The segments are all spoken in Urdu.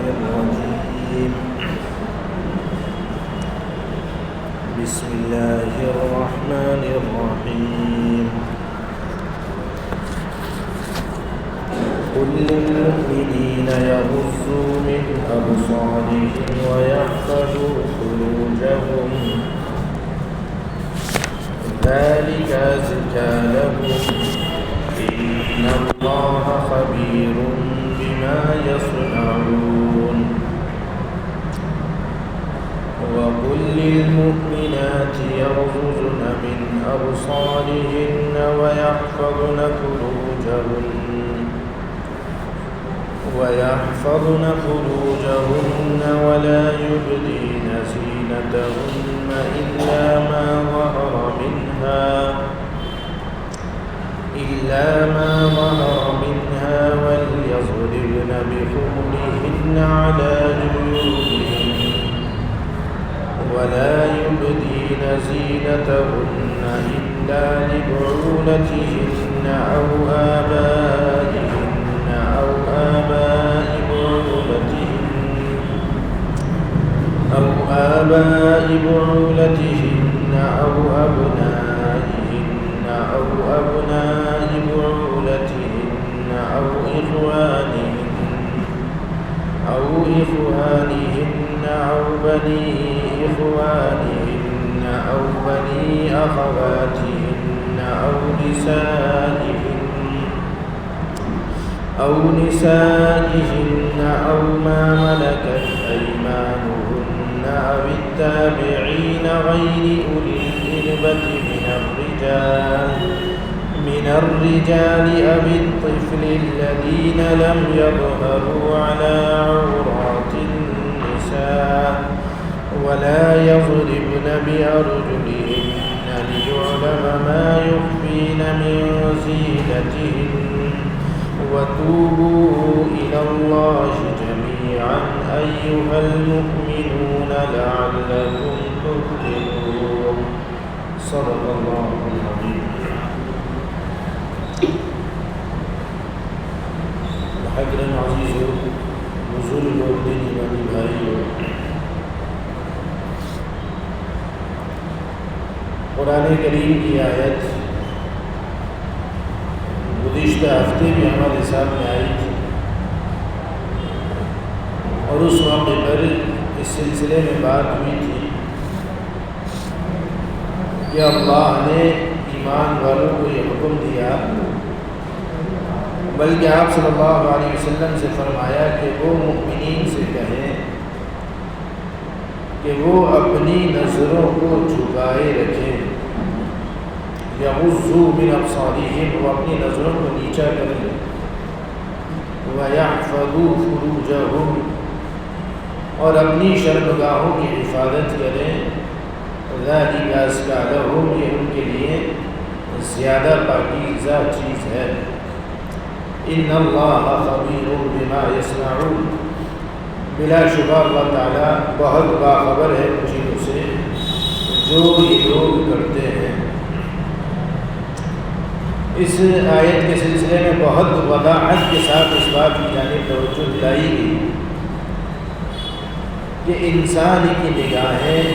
الرجيم بسم الله الرحمن الرحيم قل للمؤمنين يغضوا من أبصارهم ويحفظوا فروجهم ذلك أزكى لهم إن الله خبير بما يصنعون وقل للمؤمنات يغضضن من أبصارهن ويحفظن فروجهن ولا يبدين زينتهن إلا ما ظهر منها وليضربن بخمرهن على جيوبهن ولا يبدين زينتهن إلا لبعولتهن أو آبائهن أو آباء بعولتهن أو أبنائهن أو أبناء بعولتهن أو إخوانهن أو بني إخوانهن أو بني أخواتهن أو نسائهن أو ما ملكت أيمانهن أو التابعين غير أولي الإربة من الرجال أو الطفل الذين لم يظهروا على عورات النساء ولا يضربن بأرجلهن ليعلم ما يخفين من زينتهن وتوبوا إلى الله جميعا أيها المؤمنون لعلكم تفلحون صدق الله العظيم. محترم عزیزو بزرگ اور دینی بھائی بھائیو، قرآن کریم کی آیت گزشتہ ہفتے بھی ہمارے سامنے آئی تھی اور اس موقع پر اس سلسلے میں بات ہوئی تھی کہ اللہ نے ایمان والوں کو یہ حکم دیا، بلکہ آپ صلی اللہ علیہ وسلم سے فرمایا کہ وہ مؤمنین سے کہیں کہ وہ اپنی نظروں کو جھکائے رکھیں، یغضوا من ابصارہم، وہ اپنی نظروں کو نیچا کر لیں، ویحفظوا فروجہم، اور اپنی شرمگاہوں کی حفاظت کریں، ذالک ازکی لہم، یہ ان کے لیے زیادہ پاکیزہ چیز ہے، ان اللہ خبیر بما یصنعون، بلا شبہ اللہ تعالیٰ بہت باخبر ہے ان چیزوں سے جو یہ لوگ کرتے ہیں۔ اس آیت کے سلسلے میں بہت وضاحت کے ساتھ اس بات کی جانب توجہ دلائی گئی کہ انسان کی نگاہیں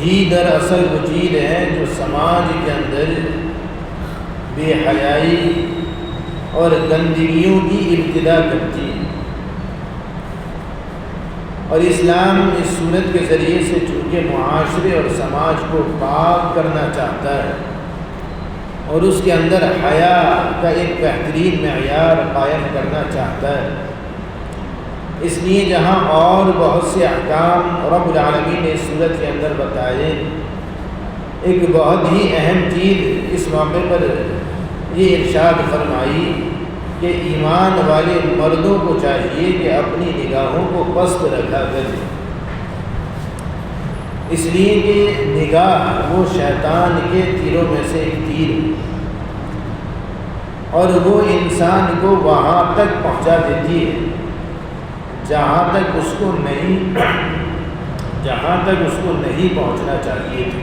ہی دراصل وہ چیز ہے جو سماج کے اندر بے حیائی اور گندگیوں کی ابتدا کرتی ہے، اور اسلام اس سنت کے ذریعے سے چونکہ معاشرے اور سماج کو پاک کرنا چاہتا ہے اور اس کے اندر حیا کا ایک بہترین معیار قائم کرنا چاہتا ہے، اس لیے جہاں اور بہت سے احکام رب العالمین نے اس صورت کے اندر بتائے، ایک بہت ہی اہم چیز اس موقع پر یہ ارشاد فرمائی کہ ایمان والے مردوں کو چاہیے کہ اپنی نگاہوں کو پست رکھا کریں، اس لیے کہ نگاہ وہ شیطان کے تیروں میں سے ایک تیر ہے اور وہ انسان کو وہاں تک پہنچا دیتی ہے جہاں تک اس کو نہیں پہنچنا چاہیے تھا۔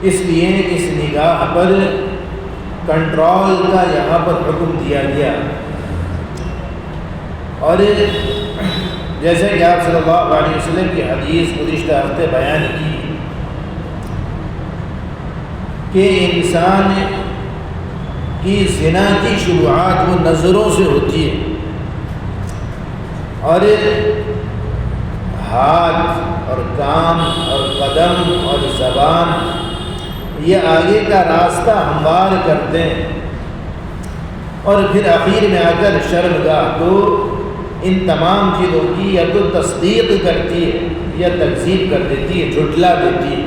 اس لیے اس نگاہ پر کنٹرول کا یہاں پر حکم دیا گیا۔ اور جیسے کہ آپ صلی اللہ علیہ وسلم کی حدیث گزشتہ ہفتے بیان کی کہ انسان کی زنا کی شروعات وہ نظروں سے ہوتی ہے، اور ہاتھ اور کان اور قدم اور زبان یہ آگے کا راستہ ہموار کرتے ہیں، اور پھر آخر میں آ کر شرمگاہ تو ان تمام چیزوں کی یا تو تصدیق کرتی ہے یا تکذیب کر دیتی ہے، جھٹلا دیتی ہے۔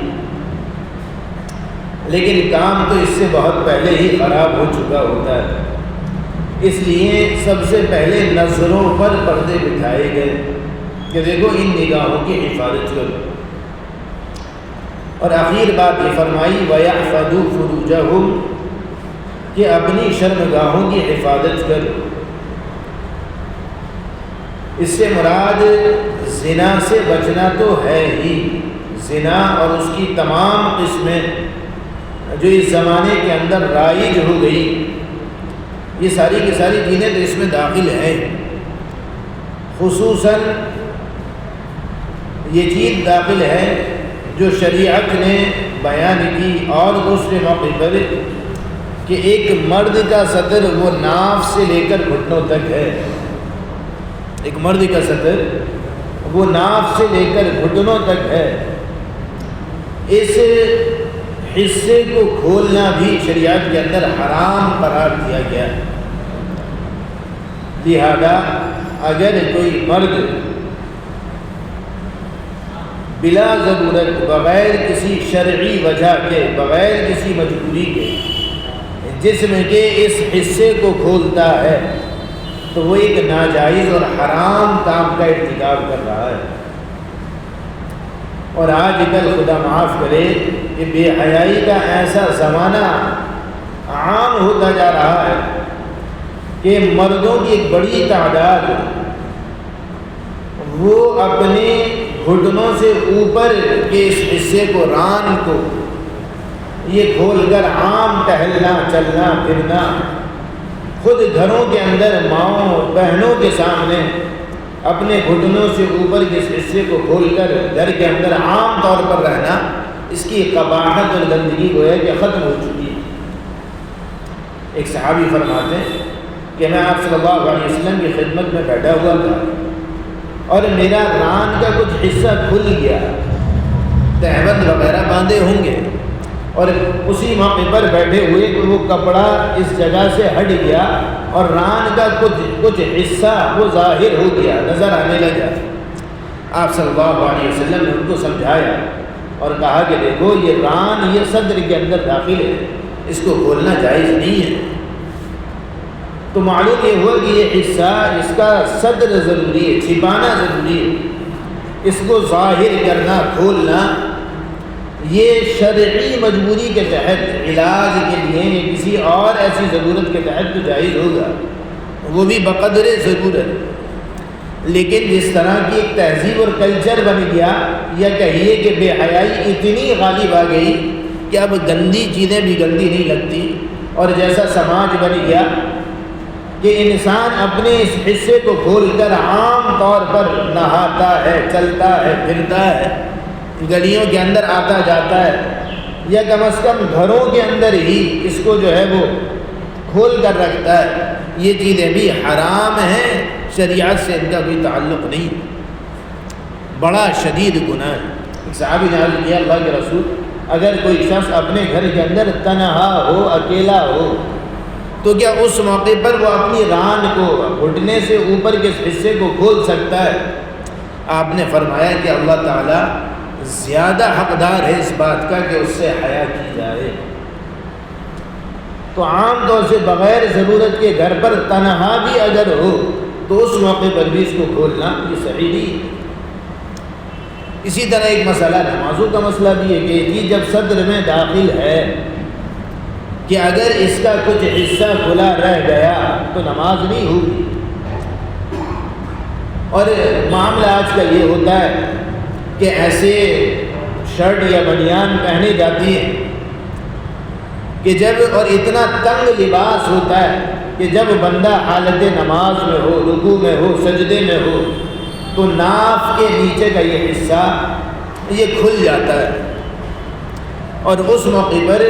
لیکن کام تو اس سے بہت پہلے ہی خراب ہو چکا ہوتا ہے، اس لیے سب سے پہلے نظروں پر پردے بٹھائے گئے کہ دیکھو ان نگاہوں کی حفاظت کرو، اور آخر بات یہ فرمائی وَيَحْفَظُوا فُرُوجَهُمْ کہ اپنی شرمگاہوں کی حفاظت کرو۔ اس سے مراد زنا سے بچنا تو ہے ہی، زنا اور اس کی تمام قسمیں جو اس زمانے کے اندر رائج ہو گئی، یہ ساری کی ساری چیزیں تو اس میں داخل ہیں۔ خصوصاً یہ چیز داخل ہے جو شریعت نے بیان کی اور دوسرے موقع پر کہ ایک مرد کا سطر وہ ناف سے لے کر گھٹنوں تک ہے، ایک مرد کا سطر وہ ناف سے لے کر گھٹنوں تک ہے۔ اس حصے کو کھولنا بھی شریعت کے اندر حرام قرار دیا گیا ہے۔ لہذا اگر کوئی مرد بلا ضرورت، بغیر کسی شرعی وجہ کے، بغیر کسی مجبوری کے جسم کے اس حصے کو کھولتا ہے تو وہ ایک ناجائز اور حرام کام کا ارتکاب کر رہا ہے۔ اور آج کل خدا معاف کرے کہ بے حیائی کا ایسا زمانہ عام ہوتا جا رہا ہے کہ مردوں کی ایک بڑی تعداد وہ اپنے گھٹنوں سے اوپر کے اس حصے کو، ران کو یہ کھول کر عام ٹہلنا، چلنا پھرنا، خود گھروں کے اندر ماؤں بہنوں کے سامنے اپنے گھٹنوں سے اوپر کے اس حصے کو کھول کر گھر کے اندر عام طور پر رہنا، اس کی قباحت اور گندگی گویا کہ ختم ہو چکی ہے۔ ایک صحابی فرماتے ہیں کہ میں آپ صلی اللہ علیہ وسلم کی خدمت میں بیٹھا ہوا تھا اور میرا ران کا کچھ حصہ کھل گیا، تہبند وغیرہ باندھے ہوں گے، اور اسی موقع پر بیٹھے ہوئے کہ وہ کپڑا اس جگہ سے ہٹ گیا اور ران کا کچھ حصہ وہ ظاہر ہو گیا، نظر آنے لگا۔ آپ صلی اللہ علیہ وسلم نے ان کو سمجھایا اور کہا کہ دیکھو یہ ران یہ صدر کے اندر داخل ہے، اس کو کھولنا جائز نہیں ہے۔ تو معلوم یہ ہوا کہ یہ حصہ، اس کا صدر ضروری ہے، چھپانا ضروری ہے، اس کو ظاہر کرنا، کھولنا یہ شرعی مجبوری کے تحت، علاج کے لیے یا کسی اور ایسی ضرورت کے تحت تو جائز ہوگا، وہ بھی بقدر ضرورت۔ لیکن جس طرح کی ایک تہذیب اور کلچر بن گیا، یا کہیے کہ بے حیائی اتنی غالب آ گئی کہ اب گندی چیزیں بھی گندی نہیں لگتی، اور جیسا سماج بن گیا کہ انسان اپنے اس حصے کو کھول کر عام طور پر نہاتا ہے، چلتا ہے، پھرتا ہے، گلیوں کے اندر آتا جاتا ہے، یا کم از کم گھروں کے اندر ہی اس کو جو ہے وہ کھول کر رکھتا ہے، یہ چیزیں بھی حرام ہیں، شریعت سے ان کا کوئی تعلق نہیں، بڑا شدید گناہ ہے۔ ایک صحابی نے عرض کیا اللہ کے رسول، اگر کوئی شخص اپنے گھر کے اندر تنہا ہو، اکیلا ہو، تو کیا اس موقع پر وہ اپنی ران کو، گھٹنے سے اوپر کے حصے کو کھول سکتا ہے؟ آپ نے فرمایا کہ اللہ تعالیٰ زیادہ حقدار ہے اس بات کا کہ اس سے حیا کی جائے۔ تو عام طور سے بغیر ضرورت کے گھر پر تنہا بھی اگر ہو تو اس موقع پر بھی اس کو کھولنا یہ صحیح نہیں ہے۔ اسی طرح ایک مسئلہ نمازوں کا مسئلہ بھی ہے کہ یہ چیز جب صدر میں داخل ہے کہ اگر اس کا کچھ حصہ کھلا رہ گیا تو نماز نہیں ہوگی۔ اور معاملہ آج کا یہ ہوتا ہے کہ ایسے شرٹ یا بنیان پہنی جاتی ہے کہ جب اور اتنا تنگ لباس ہوتا ہے کہ جب بندہ حالت نماز میں ہو، رکوع میں ہو، سجدے میں ہو، تو ناف کے نیچے کا یہ حصہ یہ کھل جاتا ہے، اور اس موقع پر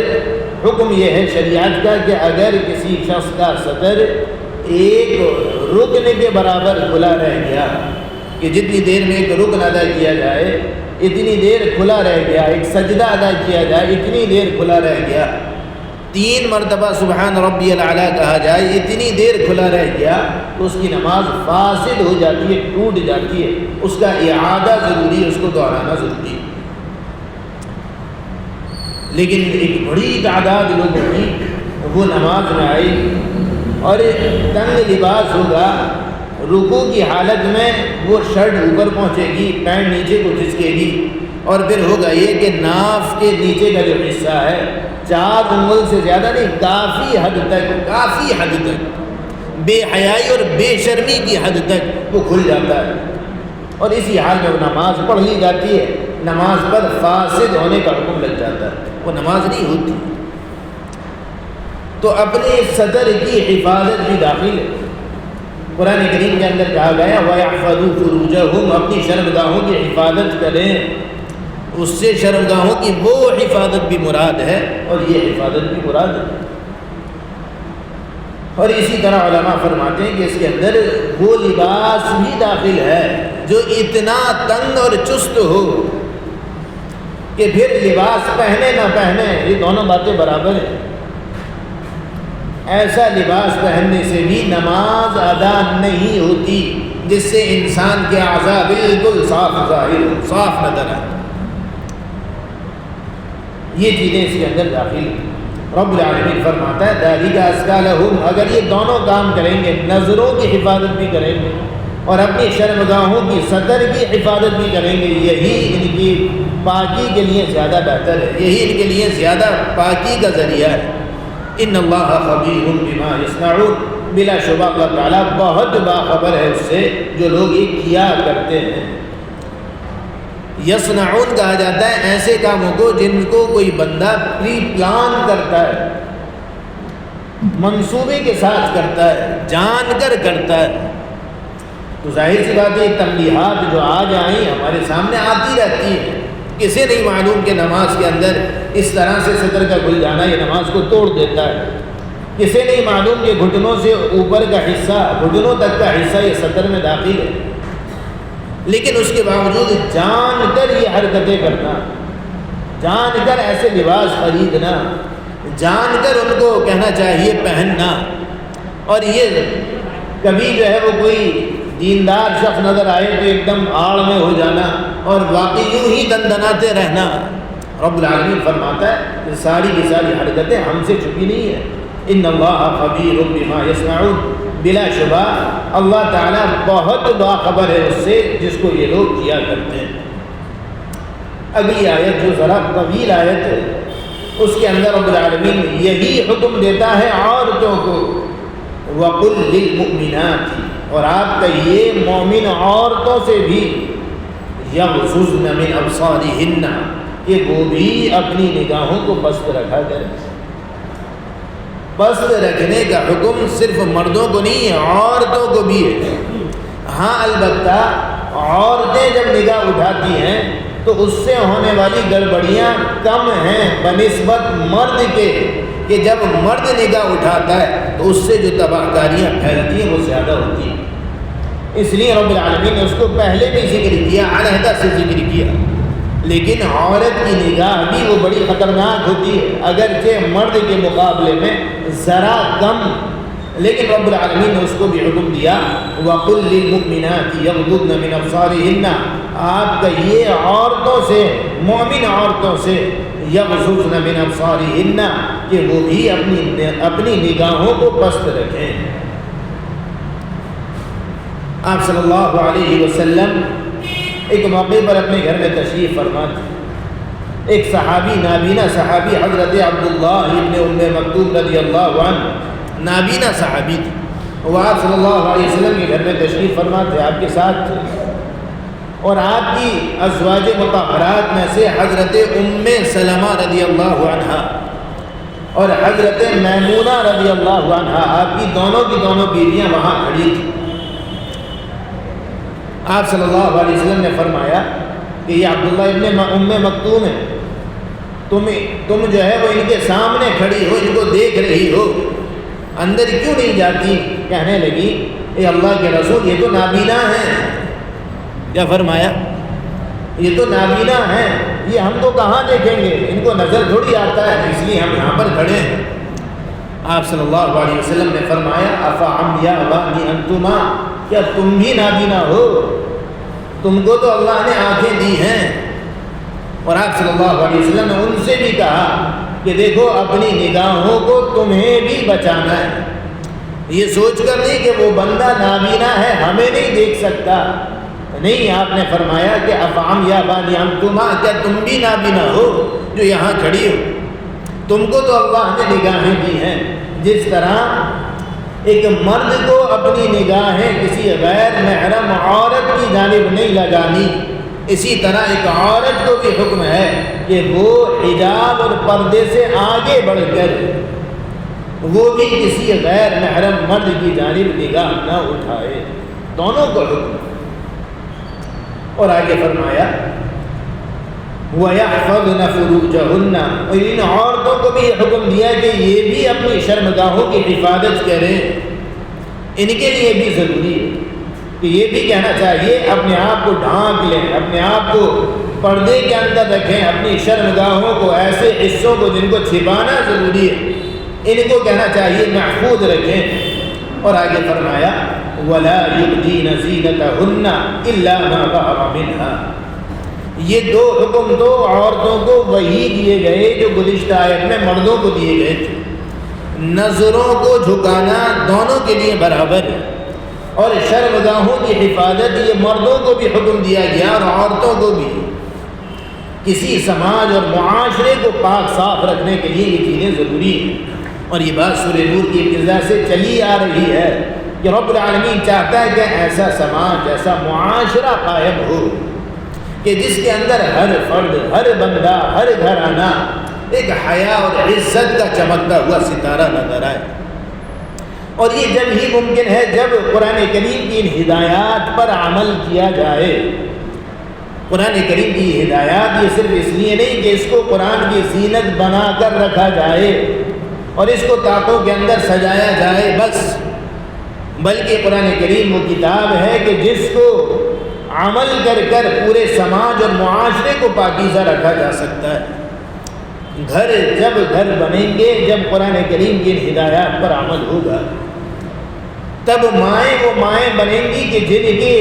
حکم یہ ہے شریعت کا کہ اگر کسی شخص کا صدر ایک رکن کے برابر کھلا رہ گیا، کہ جتنی دیر میں ایک رکن ادا کیا جائے اتنی دیر کھلا رہ گیا، ایک سجدہ ادا کیا جائے اتنی دیر کھلا رہ گیا، 3 مرتبہ سبحان ربی الاعلیٰ کہا جائے اتنی دیر کھلا رہ گیا، تو اس کی نماز فاسد ہو جاتی ہے، ٹوٹ جاتی ہے، اس کا اعادہ ضروری ہے، اس کو دہرانا ضروری ہے۔ لیکن ایک بڑی تعداد لوگوں کی وہ نماز میں آئی اور تنگ لباس ہوگا، رکوع کی حالت میں وہ شرٹ اوپر پہنچے گی، پینٹ نیچے کو کھسکے گی، اور پھر ہوگا یہ کہ ناف کے نیچے کا جو حصہ ہے 4 انگل سے زیادہ نہیں، کافی حد تک بے حیائی اور بے شرمی کی حد تک وہ کھل جاتا ہے، اور اسی حال میں وہ نماز پڑھ لی جاتی ہے، نماز پر فاسد ہونے کا حکم لگ جاتا ہے، وہ نماز نہیں ہوتی۔ تو اپنے صدر کی حفاظت بھی داخل ہے۔ قرآن کریم کے اندر کہا گیا وَيَحْفَظُوا فُرُوجَهُمْ، اپنی شرمگاہوں کی حفاظت کریں، اس سے شرمگاہوں کی وہ حفاظت بھی مراد ہے اور یہ حفاظت بھی مراد ہے۔ اور اسی طرح علماء فرماتے ہیں کہ اس کے اندر وہ لباس بھی داخل ہے جو اتنا تنگ اور چست ہو کہ پھر لباس پہنے نہ پہنے یہ دونوں باتیں برابر ہیں۔ ایسا لباس پہننے سے بھی نماز ادا نہیں ہوتی جس سے انسان کے اعضاء بالکل صاف نظر آئے، یہ چیزیں اس کے اندر داخل ہیں۔ رب العالمین فرماتا ہے ذَلِكَ أَزْكَىٰ لَهُمْ، اگر یہ دونوں کام کریں گے، نظروں کی حفاظت بھی کریں گے اور اپنی شرمگاہوں کی صدر کی حفاظت بھی کریں گے، یہی ان کی پاکی کے لیے زیادہ بہتر ہے، یہی ان کے لیے زیادہ پاکی کا ذریعہ ہے۔ ان اللہ خبیر بما یصنعون، بلا شبہ اللہ تعالیٰ بہت باخبر ہے اس سے جو لوگ یہ کیا کرتے ہیں۔ یصنعون کہا جاتا ہے ایسے کاموں کو جن کو کوئی بندہ پری پلان کرتا ہے، منصوبے کے ساتھ کرتا ہے، جان کر کرتا ہے۔ تو ظاہر سی بات ہے تنبیہات جو آج آئیں ہمارے سامنے آتی رہتی ہیں، کسے نہیں معلوم کہ نماز کے اندر اس طرح سے صدر کا کھل جانا یہ نماز کو توڑ دیتا ہے، کسے نہیں معلوم کہ گھٹنوں سے اوپر کا حصہ، گھٹنوں تک کا حصہ یہ صدر میں داخل ہے، لیکن اس کے باوجود جان کر یہ حرکتیں کرنا، جان کر ایسے لباس خریدنا، جان کر ان کو کہنا چاہیے پہننا، اور یہ کبھی جو ہے وہ کوئی دیندار شخص نظر آئے تو ایک دم آڑ میں ہو جانا اور واقعی یوں ہی دندناتے رہنا۔ رب العالمین فرماتا ہے کہ ساری کی ساری حرکتیں ہم سے چھپی نہیں ہیں۔ ان اللہ خبیر بما یصنعون، بلا شبہ اللہ تعالیٰ بہت باخبر ہے اس سے جس کو یہ لوگ کیا کرتے ہیں۔ اگلی آیت جو ذرا طویل آیت ہے اس کے اندر رب العالمین یہی حکم دیتا ہے عورتوں کو، وَقُلْ لِلْمُؤْمِنَاتِ، اور آپ کہیے مومن عورتوں سے بھی، یغضضن من ابصارہن، کہ وہ بھی اپنی نگاہوں کو پست رکھا کریں۔ پست رکھنے کا حکم صرف مردوں کو نہیں ہے، عورتوں کو بھی ہے۔ ہاں البتہ عورتیں جب نگاہ اٹھاتی ہیں تو اس سے ہونے والی گڑبڑیاں کم ہیں بنسبت مرد کے، کہ جب مرد نگاہ اٹھاتا ہے تو اس سے جو تباہ کاریاں پھیلتی ہیں وہ زیادہ ہوتی ہیں۔ اس لیے رب العالمین نے اس کو پہلے بھی ذکر کیا، علیحدہ سے ذکر کیا، لیکن عورت کی نگاہ بھی وہ بڑی خطرناک ہوتی ہے، اگرچہ مرد کے مقابلے میں ذرا کم، لیکن رب العالمین نے اس کو بھی حکم دیا وَقُلْ لِلْمُؤْمِنَاتِ يَغْضُضْنَ مِنْ أَبْصَارِهِنَّ، آپ کہیے عورتوں سے، مومن عورتوں سے، یغضضن من ابصارہن، کہ وہ بھی اپنی نگاہوں کو پست رکھیں۔ آپ صلی اللہ علیہ وسلم ایک موقع پر اپنے گھر میں تشریف فرما تھے۔ ایک صحابی، نابینا صحابی حضرت عبداللہ ابن ام مکتوم رضی اللہ عنہ، نابینا صحابی تھے، وہ آپ صلی اللہ علیہ وسلم کے گھر میں تشریف فرما تھے، آپ کے ساتھ تھے، اور آپ کی ازواج مطہرات میں سے حضرت ام سلمہ رضی اللہ عنہ، اور حضرت میمونہ رضی اللہ عنہا آپ کی دونوں بیویاں وہاں کھڑی تھیں۔ آپ صلی اللہ علیہ وسلم نے فرمایا کہ یہ عبداللہ ابن ام مکتوم ہے، تم جو ہے وہ ان کے سامنے کھڑی ہو، ان کو دیکھ رہی ہو، اندر کیوں نہیں جاتی؟ کہنے لگی اے اللہ کے رسول، یہ تو نابینا ہیں۔ کیا فرمایا؟ یہ تو نابینا ہیں، یہ ہم تو کہاں دیکھیں گے، ان کو نظر تھوڑی آتا ہے، اس لیے ہم یہاں پر کھڑے ہیں۔ آپ صلی اللہ علیہ وسلم نے فرمایا افعمیاء انتما، کیا تم بھی نابینا ہو؟ تم کو تو اللہ نے آنکھیں دی ہیں۔ اور آپ صلی اللہ علیہ وسلم نے ان سے بھی کہا کہ دیکھو اپنی نگاہوں کو تمہیں بھی بچانا ہے، یہ سوچ کر نہیں کہ وہ بندہ نابینا ہے ہمیں نہیں دیکھ سکتا، نہیں، آپ نے فرمایا کہ افعمیاء انتما، کیا تم بھی نابینا ہو جو یہاں کھڑی ہو؟ تم کو تو اللہ نے نگاہیں دی ہیں۔ جس طرح ایک مرد کو اپنی نگاہیں کسی غیر محرم عورت کی جانب نہیں لگانی، اسی طرح ایک عورت کو بھی حکم ہے کہ وہ حجاب اور پردے سے آگے بڑھ کر وہ بھی کسی غیر محرم مرد کی جانب نگاہ نہ اٹھائے، دونوں کو حکم۔ اور آگے فرمایا وَيَحْفَظْنَ فُرُوجَهُنَّ، اور ان عورتوں کو بھی حکم دیا کہ یہ بھی اپنی شرمگاہوں کی حفاظت کریں، ان کے لیے بھی ضروری ہے کہ یہ بھی کہنا چاہیے اپنے آپ کو ڈھانک لیں، اپنے آپ کو پردے کے اندر رکھیں، اپنی شرمگاہوں کو، ایسے حصوں کو جن کو چھپانا ضروری ہے، ان کو کہنا چاہیے محفوظ رکھیں۔ اور آگے فرمایا وَلَا يُبْدِينَ زِينَتَهُنَّ إِلَّا مَا ظَهَرَ مِنْهَا، یہ دو حکم تو عورتوں کو وہی دیے گئے جو گزشتہ آیت میں مردوں کو دیے گئے تھے۔ نظروں کو جھکانا دونوں کے لیے برابر ہے، اور شرمگاہوں کی حفاظت یہ مردوں کو بھی حکم دیا گیا اور عورتوں کو بھی۔ کسی سماج اور معاشرے کو پاک صاف رکھنے کے لیے یہ چیزیں ضروری ہیں، اور یہ بات سورہ نور کی ابتدا سے چلی آ رہی ہے کہ رب العالمین چاہتا ہے کہ ایسا سماج، ایسا معاشرہ قائم ہو کہ جس کے اندر ہر فرد، ہر بندہ، ہر گھرانہ ایک حیا اور عزت کا چمکتا ہوا ستارہ نظر آئے۔ اور یہ جب ہی ممکن ہے جب قرآن کریم کی ان ہدایات پر عمل کیا جائے۔ قرآن کریم کی ہدایات یہ صرف اس لیے نہیں کہ اس کو قرآن کی زینت بنا کر رکھا جائے اور اس کو طاقوں کے اندر سجایا جائے بس، بلکہ قرآن کریم وہ کتاب ہے کہ جس کو عمل کر کر پورے سماج اور معاشرے کو پاکیزہ رکھا جا سکتا ہے۔ گھر جب گھر بنیں گے، جب قرآن کریم کی ان ہدایات پر عمل ہوگا، تب مائیں وہ مائیں بنیں گی کہ جن کے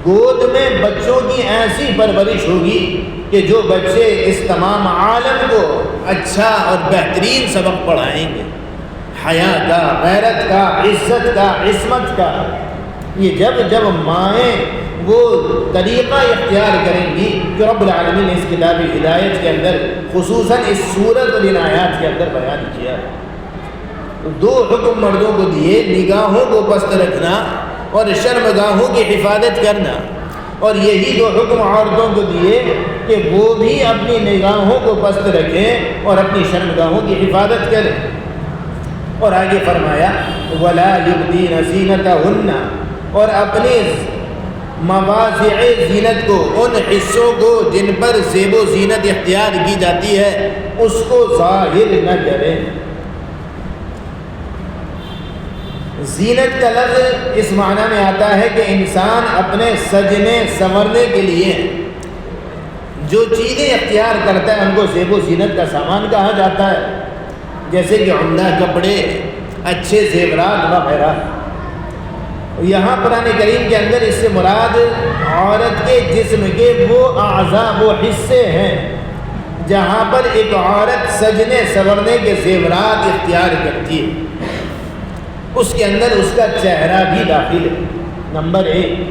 گود میں بچوں کی ایسی پرورش ہوگی کہ جو بچے اس تمام عالم کو اچھا اور بہترین سبق پڑھائیں گے، حیا کا، غیرت کا، عزت کا، عصمت کا۔ یہ جب مائیں وہ طریقہ اختیار کریں گی جو رب العالمین نے اس کتاب ہدایت کے اندر خصوصاً اس صورت اور ان آیات کے اندر بیان کیا ہے۔ دو حکم مردوں کو دیے، نگاہوں کو پست رکھنا اور شرمگاہوں کی حفاظت کرنا، اور یہی دو حکم عورتوں کو دیے کہ وہ بھی اپنی نگاہوں کو پست رکھیں اور اپنی شرمگاہوں کی حفاظت کریں۔ اور آگے فرمایا وَلَا يُبْدِينَ زِينَتَهُنَّ، اور اپنے مواضع زینت کو، ان حصوں کو جن پر زیب و زینت اختیار کی جاتی ہے، اس کو ظاہر نہ کریں۔ زینت کا لفظ اس معنی میں آتا ہے کہ انسان اپنے سجنے سنورنے کے لیے جو چیزیں اختیار کرتا ہے ان کو زیب و زینت کا سامان کہا جاتا ہے، جیسے کہ عمدہ کپڑے، اچھے زیورات وغیرہ۔ یہاں قرآن کریم کے اندر اس سے مراد عورت کے جسم کے وہ اعضاء، وہ حصے ہیں جہاں پر ایک عورت سجنے سنورنے کے زیورات اختیار کرتی ہے۔ اس کے اندر اس کا چہرہ بھی داخل ہے، نمبر 1،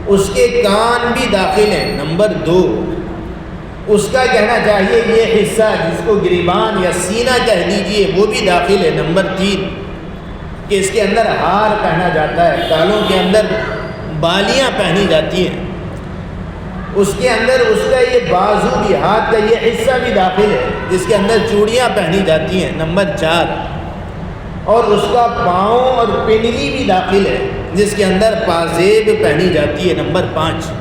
اس کے کان بھی داخل ہیں، نمبر 2، اس کا کہنا چاہیے یہ حصہ جس کو گریبان یا سینہ کہہ دیجئے وہ بھی داخل ہے، نمبر 3 کہ اس کے اندر ہار پہنا جاتا ہے، گالوں کے اندر بالیاں پہنی جاتی ہیں، اس کے اندر اس کا یہ بازو بھی، ہاتھ کا یہ حصہ بھی داخل ہے جس کے اندر چوڑیاں پہنی جاتی ہیں، نمبر 4، اور اس کا پاؤں اور پنڈلی بھی داخل ہے جس کے اندر پازیب پہنی جاتی ہے، نمبر 5۔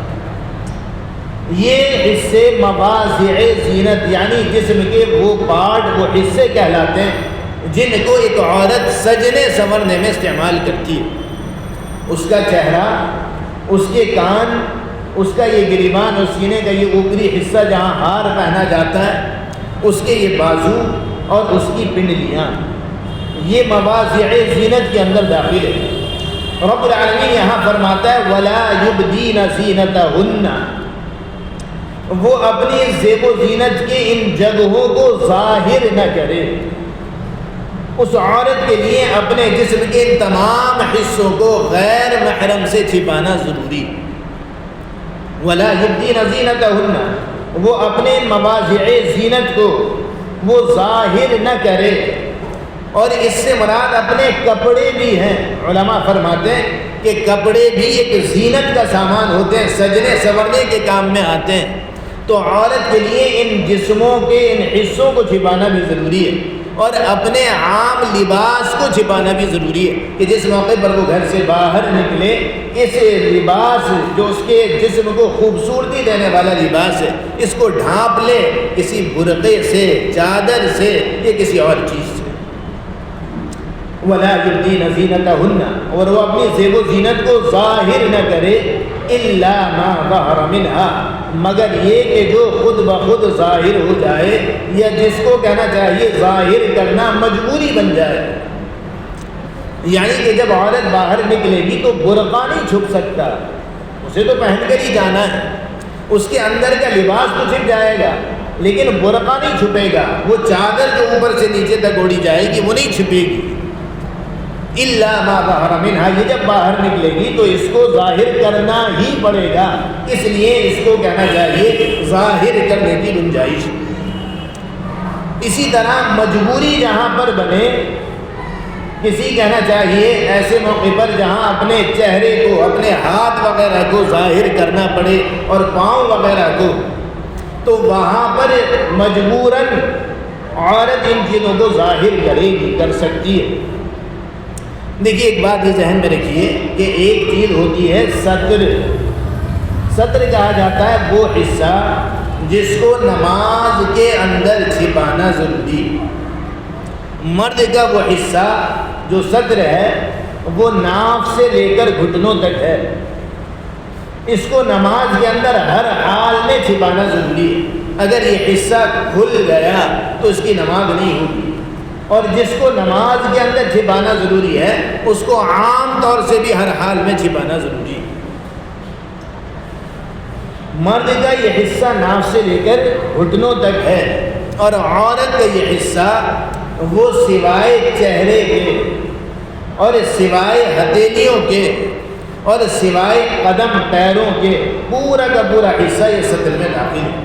یہ حصے مواضع زینت یعنی جسم کے وہ پارٹ، وہ حصے کہلاتے ہیں جن کو ایک عورت سجنے سنورنے میں استعمال کرتی ہے۔ اس کا چہرہ، اس کے کان، اس کا یہ گریبان اور سینے کا یہ اوپری حصہ جہاں ہار پہنا جاتا ہے، اس کے یہ بازو اور اس کی پنڈلیاں، یہ مواضع زینت کے اندر داخل ہے۔ رب العالمین یہاں فرماتا ہے وَلَا يُبْدِينَ زِينَتَهُنَّ، وہ اپنی زیب و زینت کے ان جگہوں کو ظاہر نہ کرے۔ اس عورت کے لیے اپنے جسم کے ان تمام حصوں کو غیر محرم سے چھپانا ضروری۔ وَلَا يُبْدِينَ زِينَتَهُنَّ، وہ اپنے مواضع زینت کو وہ ظاہر نہ کرے، اور اس سے مراد اپنے کپڑے بھی ہیں۔ علماء فرماتے ہیں کہ کپڑے بھی ایک زینت کا سامان ہوتے ہیں، سجنے سنورنے کے کام میں آتے ہیں، تو عورت کے لیے ان جسموں کے ان حصوں کو چھپانا بھی ضروری ہے، اور اپنے عام لباس کو چھپانا بھی ضروری ہے کہ جس موقع پر وہ گھر سے باہر نکلے، اس لباس جو اس کے جسم کو خوبصورتی دینے والا لباس ہے، اس کو ڈھانپ لے کسی برقعے سے، چادر سے یا کسی اور چیز سے۔ وَلَا يُبْدِينَ زِينَتَهُنَّ، اور وہ اپنی زیب و زینت کو ظاہر نہ کرے، إِلَّا مَا ظَهَرَ مِنْهَا، مگر یہ کہ جو خود بخود ظاہر ہو جائے، یا جس کو کہنا چاہیے ظاہر کرنا مجبوری بن جائے۔ یعنی کہ جب عورت باہر نکلے گی تو برقع نہیں چھپ سکتا، اسے تو پہن کر ہی جانا ہے، اس کے اندر کا لباس تو چھپ جائے گا لیکن برقع نہیں چھپے گا، وہ چادر جو اوپر سے نیچے تک اوڑھی جائے گی وہ نہیں چھپے گی۔ إِلَّا مَا ظَهَرَ مِنْهَا، یہ جب باہر نکلے گی تو اس کو ظاہر کرنا ہی پڑے گا، اس لیے اس کو کہنا چاہیے ظاہر کرنے کی گنجائش۔ اسی طرح مجبوری جہاں پر بنے، کسی کہنا چاہیے ایسے موقع پر جہاں اپنے چہرے کو، اپنے ہاتھ وغیرہ کو ظاہر کرنا پڑے اور پاؤں وغیرہ کو، تو وہاں پر مجبوراً عورت ان چیزوں کو ظاہر کرے گی، کر سکتی ہے۔ دیکھیے ایک بات یہ ذہن میں رکھیے کہ ایک چیز ہوتی ہے ستر۔ ستر کہا جاتا ہے وہ حصہ جس کو نماز کے اندر چھپانا ضروری۔ مرد کا وہ حصہ جو ستر ہے وہ ناف سے لے کر گھٹنوں تک ہے، اس کو نماز کے اندر ہر حال میں چھپانا ضروری ہے۔ اگر یہ حصہ کھل گیا تو اس کی نماز نہیں ہوگی، اور جس کو نماز کے اندر چھپانا ضروری ہے اس کو عام طور سے بھی ہر حال میں چھپانا ضروری ہے۔ مرد کا یہ حصہ ناف سے لے کر گھٹنوں تک ہے، اور عورت کا یہ حصہ وہ سوائے چہرے کے اور سوائے ہتھیلیوں کے اور سوائے قدم پیروں کے پورا کا پورا حصہ یہ ستر میں داخل ہے۔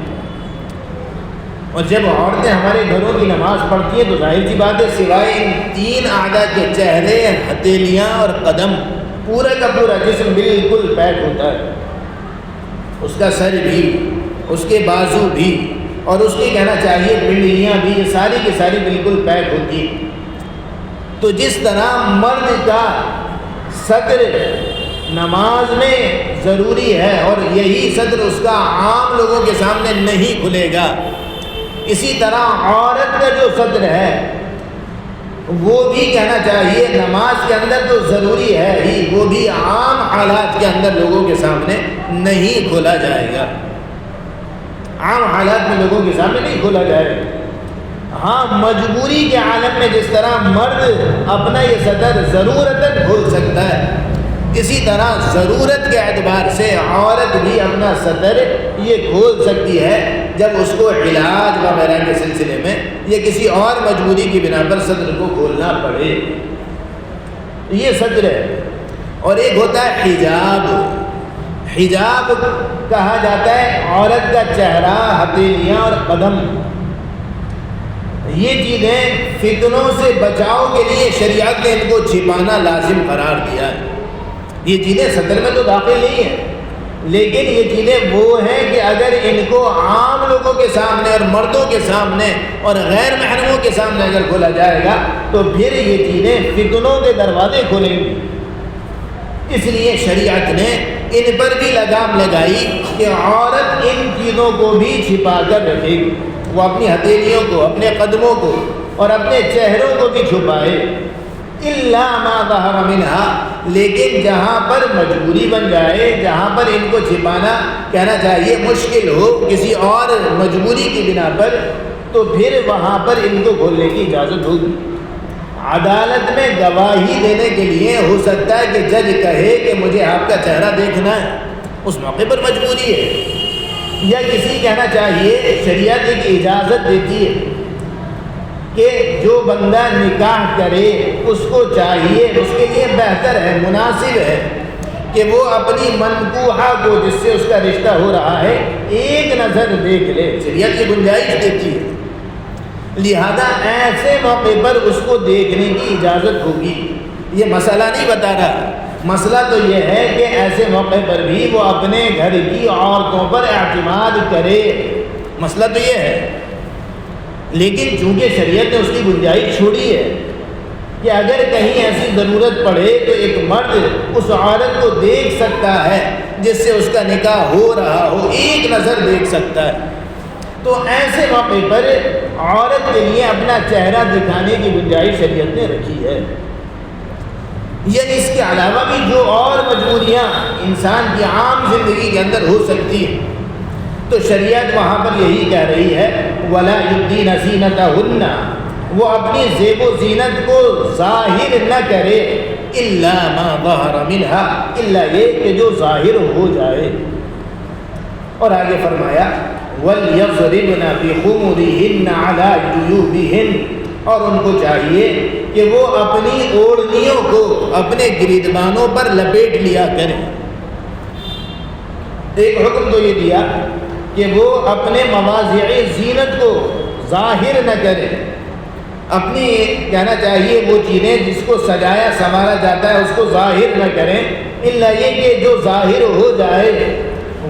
اور جب عورتیں ہمارے گھروں کی نماز پڑھتی ہیں تو ظاہر سی بات ہے سوائے ان 3 اعضاء کے، چہرے، ہتھیلیاں اور قدم، پورا کا پورا جسم بالکل پیک ہوتا ہے، اس کا سر بھی، اس کے بازو بھی، اور اس کی کہنا چاہیے پنڈلیاں بھی، یہ ساری کی ساری بالکل پیک ہوتی ہیں۔ تو جس طرح مرد کا صدر نماز میں ضروری ہے اور یہی صدر اس کا عام لوگوں کے سامنے نہیں کھلے گا، اسی طرح عورت کا جو صدر ہے وہ بھی کہنا چاہیے نماز کے اندر تو ضروری ہے ہی، وہ بھی عام حالات کے اندر لوگوں کے سامنے نہیں کھولا جائے گا، عام حالات میں لوگوں کے سامنے نہیں کھولا جائے گا۔ ہاں مجبوری کے عالم میں جس طرح مرد اپنا یہ صدر ضرورتاً کھول سکتا ہے، اسی طرح ضرورت کے اعتبار سے عورت بھی اپنا صدر یہ کھول سکتی ہے جب اس کو علاج وغیرہ کے سلسلے میں یا کسی اور مجبوری کی بنا پر صدر کو کھولنا پڑے، یہ صدر ہے۔ اور ایک ہوتا ہے حجاب۔ حجاب کہا جاتا ہے عورت کا چہرہ، ہتھیلیاں اور قدم، یہ چیزیں فتنوں سے بچاؤ کے لیے شریعت نے ان کو چھپانا لازم قرار دیا ہے۔ یہ چیزیں صدر میں تو داخل نہیں ہیں، لیکن یہ چیزیں وہ ہیں کہ اگر ان کو عام لوگوں کے سامنے اور مردوں کے سامنے اور غیر محرموں کے سامنے اگر کھولا جائے گا تو پھر یہ چیزیں فتنوں کے دروازے کھولیں گی۔ اس لیے شریعت نے ان پر بھی لگام لگائی کہ عورت ان چیزوں کو بھی چھپا کر رکھے گی، وہ اپنی ہتھیلیوں کو، اپنے قدموں کو اور اپنے چہروں کو بھی چھپائے، الا ما ظہر منہا، لیکن جہاں پر مجبوری بن جائے، جہاں پر ان کو چھپانا کہنا چاہیے مشکل ہو کسی اور مجبوری کی بنا پر، تو پھر وہاں پر ان کو کھولنے کی اجازت ہوگی۔ عدالت میں گواہی دینے کے لیے ہو سکتا ہے کہ جج کہے کہ مجھے آپ کا چہرہ دیکھنا ہے، اس موقع پر مجبوری ہے، یا کسی کہنا چاہیے شریعت ایک اجازت دیتی ہے کہ جو بندہ نکاح کرے اس کو چاہیے، اس کے لیے بہتر ہے، مناسب ہے کہ وہ اپنی منکوحہ کو جس سے اس کا رشتہ ہو رہا ہے ایک نظر دیکھ لے، شریعت کی گنجائش دیتی ہے، لہذا ایسے موقع پر اس کو دیکھنے کی اجازت ہوگی۔ یہ مسئلہ نہیں بتا رہا، مسئلہ تو یہ ہے کہ ایسے موقع پر بھی وہ اپنے گھر کی عورتوں پر اعتماد کرے، مسئلہ تو یہ ہے۔ لیکن چونکہ شریعت نے اس کی گنجائش چھوڑی ہے کہ اگر کہیں ایسی ضرورت پڑے تو ایک مرد اس عورت کو دیکھ سکتا ہے جس سے اس کا نکاح ہو رہا ہو، ایک نظر دیکھ سکتا ہے، تو ایسے موقع پر عورت کے لیے اپنا چہرہ دکھانے کی گنجائش شریعت نے رکھی ہے۔ یعنی اس کے علاوہ بھی جو اور مجبوریاں انسان کی عام زندگی کے اندر ہو سکتی ہیں تو شریعت وہاں پر یہی کہہ رہی ہے وَلَا يُبْدِينَ زِينَتَهُنَّ، وہ اپنی زیب و زینت کو ظاہر نہ کرے، إِلَّا مَا ظَهَرَ مِنْهَا، الا یہ کہ جو ظاہر ہو جائے۔ اور آگے فرمایا وَلْيَضْرِبْنَ بِخُمُرِهِنَّ عَلَى جُيُوبِهِنَّ، اور ان کو چاہیے کہ وہ اپنی اوڑھنیوں کو اپنے گریدبانوں پر لپیٹ لیا کریں۔ ایک حکم تو یہ دیا کہ وہ اپنے مواضع زینت کو ظاہر نہ کریں، اپنی کہنا چاہیے وہ چیزیں جس کو سجایا سنوارا جاتا ہے اس کو ظاہر نہ کریں، الا یہ کہ جو ظاہر ہو جائے۔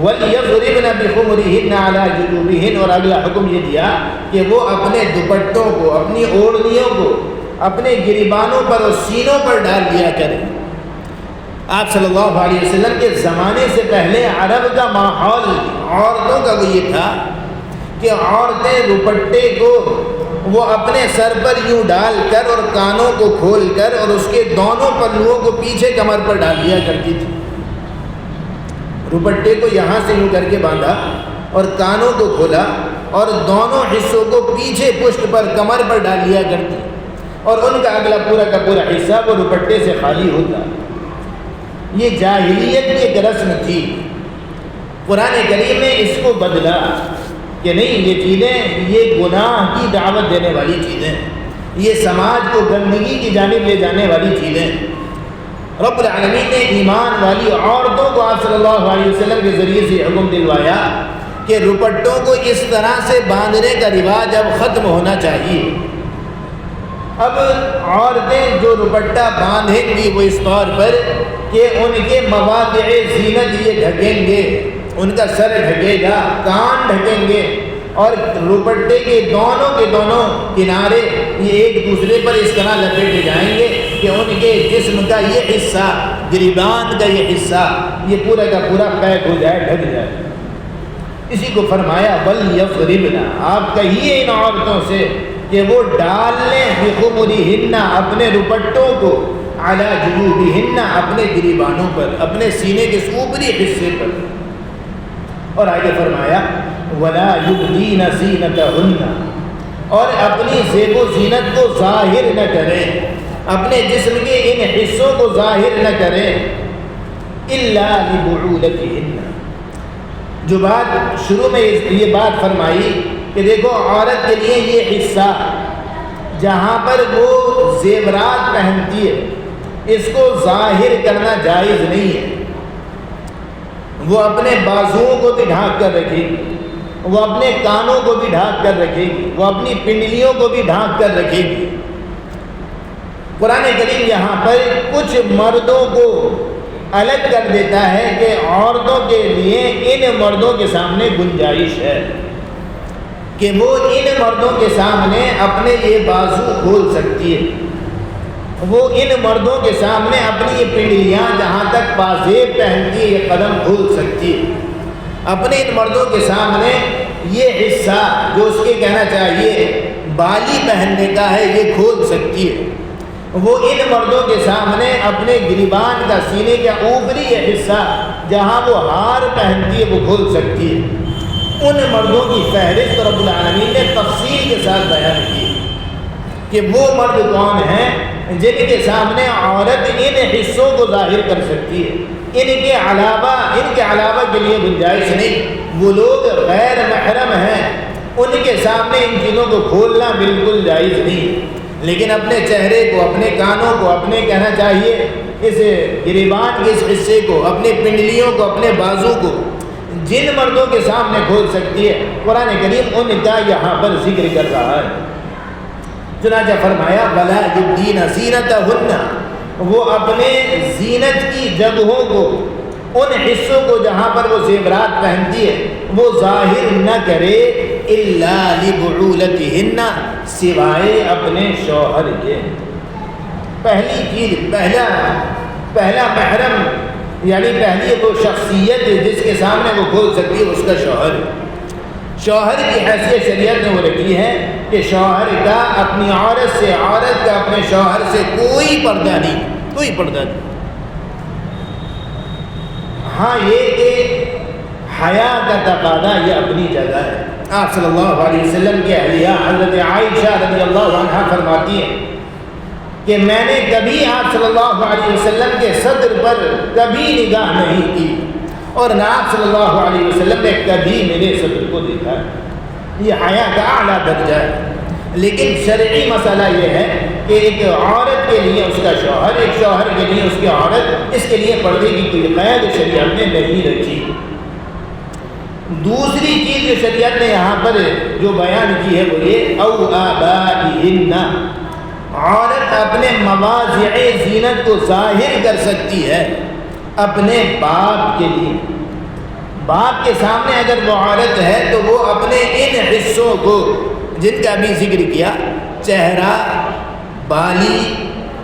وَلْيَضْرِبْنَ بِخُمُرِهِنَّ عَلَى جُيُوبِهِنَّ، اور اگلا حکم یہ دیا کہ وہ اپنے دوپٹوں کو، اپنی اوڑھنیوں کو اپنے گریبانوں پر اور سینوں پر ڈال دیا کریں۔ آپ صلی اللہ علیہ وسلم کے زمانے سے پہلے عرب کا ماحول عورتوں کا وہ یہ تھا کہ عورتیں دوپٹے کو وہ اپنے سر پر یوں ڈال کر اور کانوں کو کھول کر اور اس کے دونوں پہلوؤں کو پیچھے کمر پر ڈال دیا کرتی تھی۔ دوپٹے کو یہاں سے یوں کر کے باندھا اور کانوں کو کھولا اور دونوں حصوں کو پیچھے پشت پر کمر پر ڈال لیا کرتی، اور ان کا اگلا پورا کا پورا حصہ وہ دوپٹے سے خالی ہوتا۔ یہ جاہلیت کی ایک رسم تھی۔ قرآن کریم نے اس کو بدلا کہ نہیں، یہ چیزیں یہ گناہ کی دعوت دینے والی چیزیں، یہ سماج کو گندگی کی جانب لے جانے والی چیزیں۔ رب العالمین نے ایمان والی عورتوں کو آپ صلی اللہ علیہ وسلم کے ذریعے سے حکم دلوایا کہ دوپٹوں کو اس طرح سے باندھنے کا رواج اب ختم ہونا چاہیے۔ اب عورتیں جو دوپٹہ باندھیں گی وہ اس طور پر کہ ان کے مواضع زینت یہ ڈھکیں گے، ان کا سر ڈھکے گا، کان ڈھکیں گے، اور دوپٹے کے دونوں کنارے یہ ایک دوسرے پر اس طرح لپیٹے جائیں گے کہ ان کے جسم کا یہ حصہ، گریبان کا یہ حصہ، یہ پورا کا پورا پیک ہو جائے، ڈھک جائے۔ اسی کو فرمایا وَلْيَضْرِبْنَ، آپ کہیے ان عورتوں سے کہ وہ ڈال لیں بِخُمُرِهِنَّ، اپنے دوپٹوں کو، عَلَى جُيُوبِهِنَّ، اپنے گریبانوں پر، اپنے سینے کے اوپری حصے پر۔ اور آگے فرمایا وَلَا يُبْدِينَ زِينَتَهُنَّ، اور اپنی زیب و زینت کو ظاہر نہ کریں، اپنے جسم کے ان حصوں کو ظاہر نہ کریں، إِلَّا لِبُعُولَتِهِنَّ۔ جو بات شروع میں یہ بات فرمائی کہ دیکھو عورت کے لیے یہ حصہ جہاں پر وہ زیورات پہنتی ہے اس کو ظاہر کرنا جائز نہیں ہے۔ وہ اپنے بازوؤں کو بھی ڈھانک کر رکھے گی، وہ اپنے کانوں کو بھی ڈھانک کر رکھے گی، وہ اپنی پنڈلیوں کو بھی ڈھانک کر رکھے گی۔ قرآن کریم یہاں پر کچھ مردوں کو الگ کر دیتا ہے کہ عورتوں کے لیے ان مردوں کے سامنے گنجائش ہے کہ وہ ان مردوں کے سامنے اپنے یہ بازو کھول سکتی ہے، وہ ان مردوں کے سامنے اپنی یہ پنڈلیاں جہاں تک پازیب پہنتی ہے یہ قدم کھول سکتی ہے، اپنے ان مردوں کے سامنے یہ حصہ جو اس کے کہنا چاہیے بالی پہننے کا ہے یہ کھول سکتی ہے، وہ ان مردوں کے سامنے اپنے گریبان کا سینے کا اوپری یہ حصہ جہاں وہ ہار پہنتی ہے وہ کھول سکتی ہے۔ ان مردوں کی فہرست رب العالمین نے تفصیل کے ساتھ بیان کی کہ وہ مرد کون ہیں جن کے سامنے عورت ان حصوں کو ظاہر کر سکتی ہے، ان کے علاوہ کے لیے گنجائش نہیں۔ وہ لوگ غیر محرم ہیں، ان کے سامنے ان چیزوں کو کھولنا بالکل جائز نہیں، لیکن اپنے چہرے کو، اپنے کانوں کو، اپنے کہنا چاہیے اس گریبان کے اس حصے کو، اپنے پنڈلیوں کو، اپنے بازو کو جن مردوں کے سامنے کھول سکتی ہے، قرآن کریم ان کا یہاں پر ذکر کر رہا ہے۔ چنانچہ فرمایا وَلَا يُبْدِينَ زِينَتَهُنَّ، وہ اپنے زینت کی جگہوں کو، ان حصوں کو جہاں پر وہ زیورات پہنتی ہے وہ ظاہر نہ کرے إِلَّا لِبُعُولَتِهِنَّ، سوائے اپنے شوہر کے۔ پہلی چیز، پہلا محرم یعنی پہلی وہ شخصیت جس کے سامنے وہ کھول سکتی ہے اس کا شوہر۔ شوہر کی حیثیت شریعت نے وہ رکھی ہے کہ شوہر کا اپنی عورت سے، عورت کا اپنے شوہر سے کوئی پردہ نہیں، کوئی پردہ نہیں۔ ہاں یہ کہ حیا کا تقاضا یہ اپنی جگہ ہے۔ آپ صلی اللہ علیہ وسلم کی اہلیہ حضرت عائشہ رضی اللہ عنہا فرماتی ہیں کہ میں نے کبھی آپ صلی اللہ علیہ وسلم کے صدر پر کبھی نگاہ نہیں کی اور نہ آپ صلی اللہ علیہ وسلم نے کبھی میرے صدر کو دیکھا۔ یہ حیا کا اعلیٰ درجہ ہے، لیکن شرعی مسئلہ یہ ہے کہ ایک عورت کے لیے اس کا شوہر، ایک شوہر کے لیے اس کی عورت، اس کے لیے پردے کی کوئی قید شریعت نے نہیں رکھی۔ دوسری چیز جو شریعت نے یہاں پر جو بیان کی ہے وہ یہ او آبائہن، عورت اپنے مواضع زینت کو ظاہر کر سکتی ہے اپنے باپ کے لیے۔ باپ کے سامنے اگر وہ عورت ہے تو وہ اپنے ان حصوں کو جن کا بھی ذکر کیا، چہرہ، بالی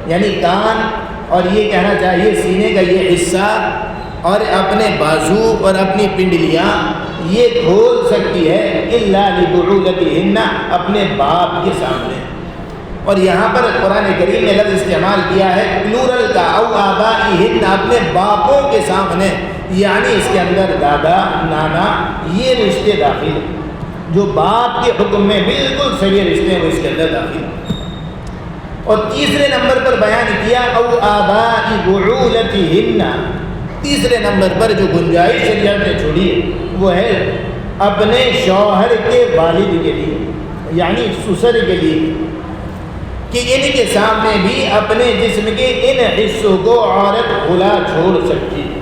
یعنی کان اور یہ کہنا چاہیے سینے کا یہ حصہ اور اپنے بازو اور اپنی پنڈلیاں یہ کھول سکتی ہے الا لبعولتہن، اپنے باپ کے سامنے۔ اور یہاں پر قرآن کریم نے لفظ استعمال کیا ہے پلورل کا، او آبائہن، اپنے باپوں کے سامنے، یعنی اس کے اندر دادا، نانا یہ رشتے داخل ہیں جو باپ کے حکم میں بالکل صحیح رشتے ہیں، وہ اس کے اندر داخل ہیں۔ اور تیسرے نمبر پر بیان کیا او آبائی بعولتہن، تیسرے نمبر پر جو گنجائش شریعت نے چھوڑی ہے وہ ہے اپنے شوہر کے والد کے لیے، یعنی سسر کے لیے، کہ ان کے سامنے بھی اپنے جسم کے ان حصوں کو عورت کھلا چھوڑ سکتی ہے۔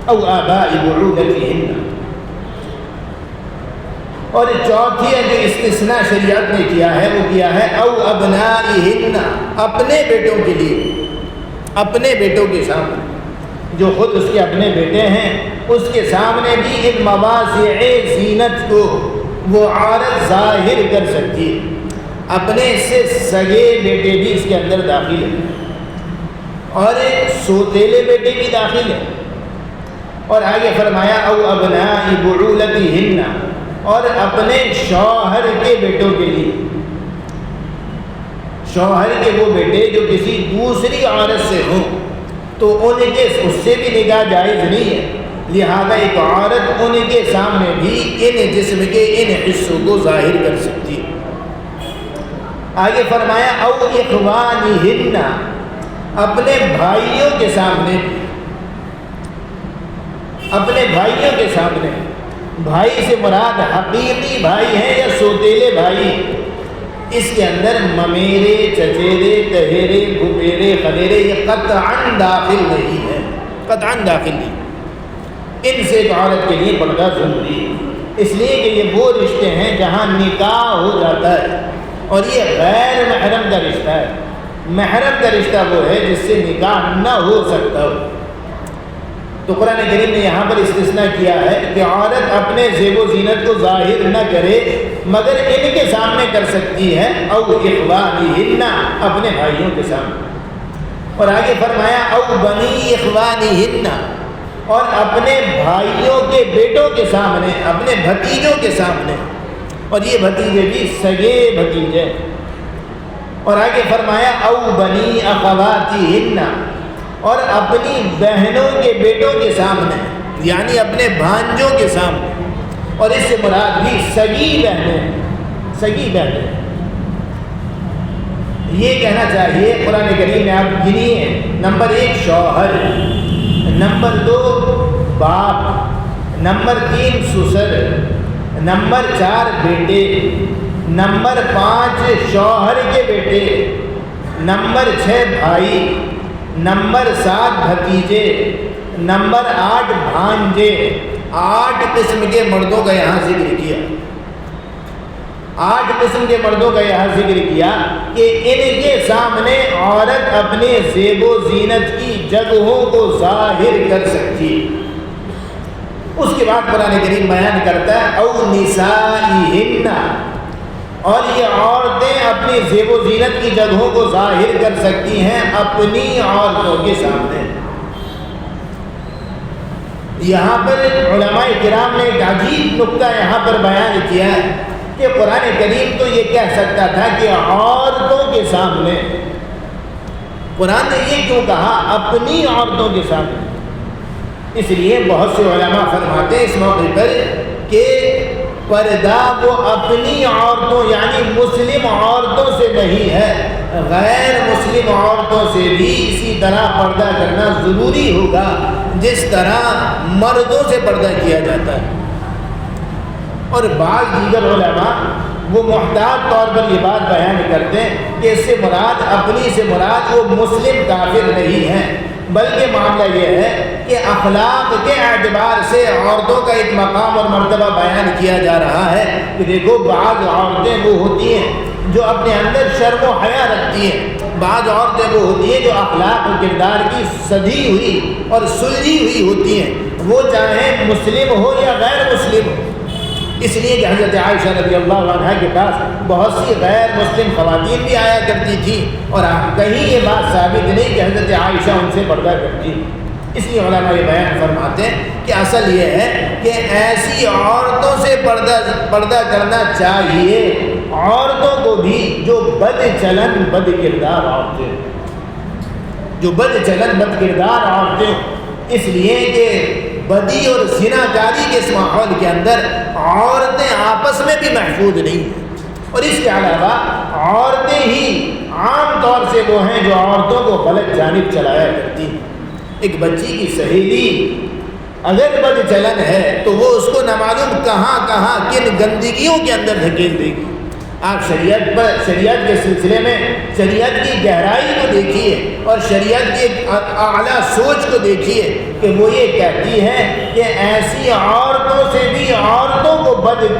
او آبائی بعولتہن۔ اور چوتھی جو استثناء شریعت نے کیا ہے وہ کیا ہے او ابنائہن، اپنے بیٹوں کے لیے، اپنے بیٹوں کے سامنے، جو خود اس کے اپنے بیٹے ہیں اس کے سامنے بھی ان مواضع زینت کو وہ عورت ظاہر کر سکتی ہے۔ اپنے سے سگے بیٹے بھی اس کے اندر داخل ہیں اور سوتیلے بیٹے بھی داخل ہیں۔ اور آگے فرمایا او ابناء بعولتہن، اور اپنے شوہر کے بیٹوں کے لیے، شوہر کے وہ بیٹے جو کسی دوسری عورت سے ہوں تو ان کے اس سے بھی نکاح جائز نہیں ہے، لہذا ایک عورت ان کے سامنے بھی ان جسم کے ان حصوں کو ظاہر کر سکتی ہے۔ آگے فرمایا او اخوانہن، اپنے بھائیوں کے سامنے، اپنے بھائیوں کے سامنے، بھائی سے مراد حقیقی بھائی ہیں یا سوتیلے بھائی، اس کے اندر ممیرے، چچیرے، تہیرے، پھپھیرے، خلیرے یہ قطعاً داخل نہیں ہے، قطعاً داخل نہیں۔ ان سے ایک عورت کے لیے پردہ ضروری ہے، اس لیے کہ یہ وہ رشتے ہیں جہاں نکاح ہو جاتا ہے، اور یہ غیر محرم کا رشتہ ہے۔ محرم کا رشتہ وہ ہے جس سے نکاح نہ ہو سکتا ہو۔ تو قرآن کریم نے یہاں پر استثناء کیا ہے کہ عورت اپنے زیب و زینت کو ظاہر نہ کرے مگر ان کے سامنے کر سکتی ہے، او اخوانہن، اپنے بھائیوں کے سامنے، اور آگے فرمایا او بنی اخوانہن، اور اپنے بھائیوں کے بیٹوں کے سامنے، اپنے بھتیجوں کے سامنے، اور یہ بھتیجے بھی سگے بھتیجے، اور آگے فرمایا او بنی اخواتہن، اور اپنی بہنوں کے بیٹوں کے سامنے، یعنی اپنے بھانجوں کے سامنے، اور اس سے مراد بھی سگی بہنیں، سگی بہنیں۔ یہ کہنا چاہیے قرآن کریم نے آپ گنیے، نمبر 1 شوہر، نمبر 2 باپ، نمبر 3 سسر، نمبر 4 بیٹے، نمبر 5 شوہر کے بیٹے، نمبر 6 بھائی، نمبر 7 بھتیجے، نمبر 8 بھانجے۔ 8 قسم کے مردوں کا یہاں ذکر کیا، 8 قسم کے مردوں کا یہاں ذکر کیا کہ ان کے سامنے عورت اپنے زیب و زینت کی جگہوں کو ظاہر کر سکتی۔ اس کے بعد قرآن کریم بیان کرتا ہے او نسائہن، اور یہ عورتیں اپنی زیب و زینت کی جگہوں کو ظاہر کر سکتی ہیں اپنی عورتوں کے سامنے۔ یہاں پر علماء کرام نے ایک عجیب نکتہ یہاں پر بیان کیا ہے کہ قرآن کریم تو یہ کہہ سکتا تھا کہ عورتوں کے سامنے، قرآن نے یہ کیوں کہا اپنی عورتوں کے سامنے؟ اس لیے بہت سے علماء فرماتے ہیں اس موقع پر کہ پردہ وہ اپنی عورتوں یعنی مسلم عورتوں سے نہیں ہے، غیر مسلم عورتوں سے بھی اسی طرح پردہ کرنا ضروری ہوگا جس طرح مردوں سے پردہ کیا جاتا ہے۔ اور بعض دیگر علماء وہ محتاط طور پر یہ بات بیان کرتے ہیں کہ اس سے مراد، اپنی سے مراد وہ مسلم کافر نہیں ہیں، بلکہ معاملہ یہ ہے کہ اخلاق کے اعتبار سے عورتوں کا ایک مقام اور مرتبہ بیان کیا جا رہا ہے کہ دیکھو بعض عورتیں وہ ہوتی ہیں جو اپنے اندر شرم و حیا رکھتی ہیں، بعض عورتیں وہ ہوتی ہیں جو اخلاق و کردار کی سدھی ہوئی اور سلجھی ہوئی ہوتی ہیں، وہ چاہے مسلم ہو یا غیر مسلم ہو۔ اس لیے کہ حضرت عائشہ رضی اللہ عنہا کے پاس بہت سی غیر مسلم خواتین بھی آیا کرتی تھیں، اور کہیں یہ بات ثابت نہیں کہ حضرت عائشہ ان سے پردہ کرتی۔ اس لیے علماء یہ بیان فرماتے ہیں کہ اصل یہ ہے کہ ایسی عورتوں سے پردہ کرنا چاہیے، عورتوں کو بھی جو بد چلن بد کردار عورتیں، جو بد چلن بد کردار عورتیں، اس لیے کہ بدی اور زناکاری کے اس ماحول کے اندر عورتیں آپس میں بھی محفوظ نہیں ہیں، اور اس کے علاوہ عورتیں ہی عام طور سے وہ ہیں جو عورتوں کو غلط جانب چلایا کرتی ہیں۔ ایک بچی کی سہیلی اگر بد چلن ہے تو وہ اس کو نہ معلوم کہاں کہاں کن گندگیوں کے اندر دھکیل دے گی۔ آپ شریعت کے سلسلے میں شریعت کی گہرائی کو دیکھیے اور شریعت کی ایک اعلیٰ سوچ کو دیکھیے کہ وہ یہ کہتی ہے کہ ایسی عورتوں سے بھی عورتوں کو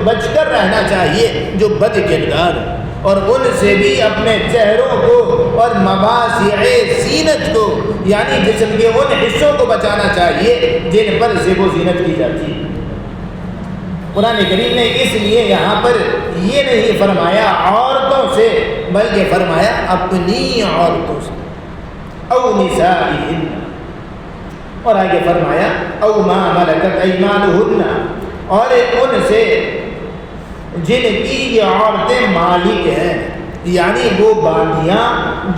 بچ کر رہنا چاہیے جو بد کردار، اور ان سے بھی اپنے چہروں کو اور مواضع زینت کو یعنی جسم کے ان حصوں کو بچانا چاہیے جن پر زیب و زینت کی جاتی ہے۔ قرآن کریم نے اس لیے یہاں پر یہ نہیں فرمایا عورتوں سے، بلکہ فرمایا اپنی عورتوں سے، او نسائہن، اور آگے فرمایا او ما ملکت ایمانہن، اور ان سے جن کی یہ عورتیں مالک ہیں، یعنی وہ باندیاں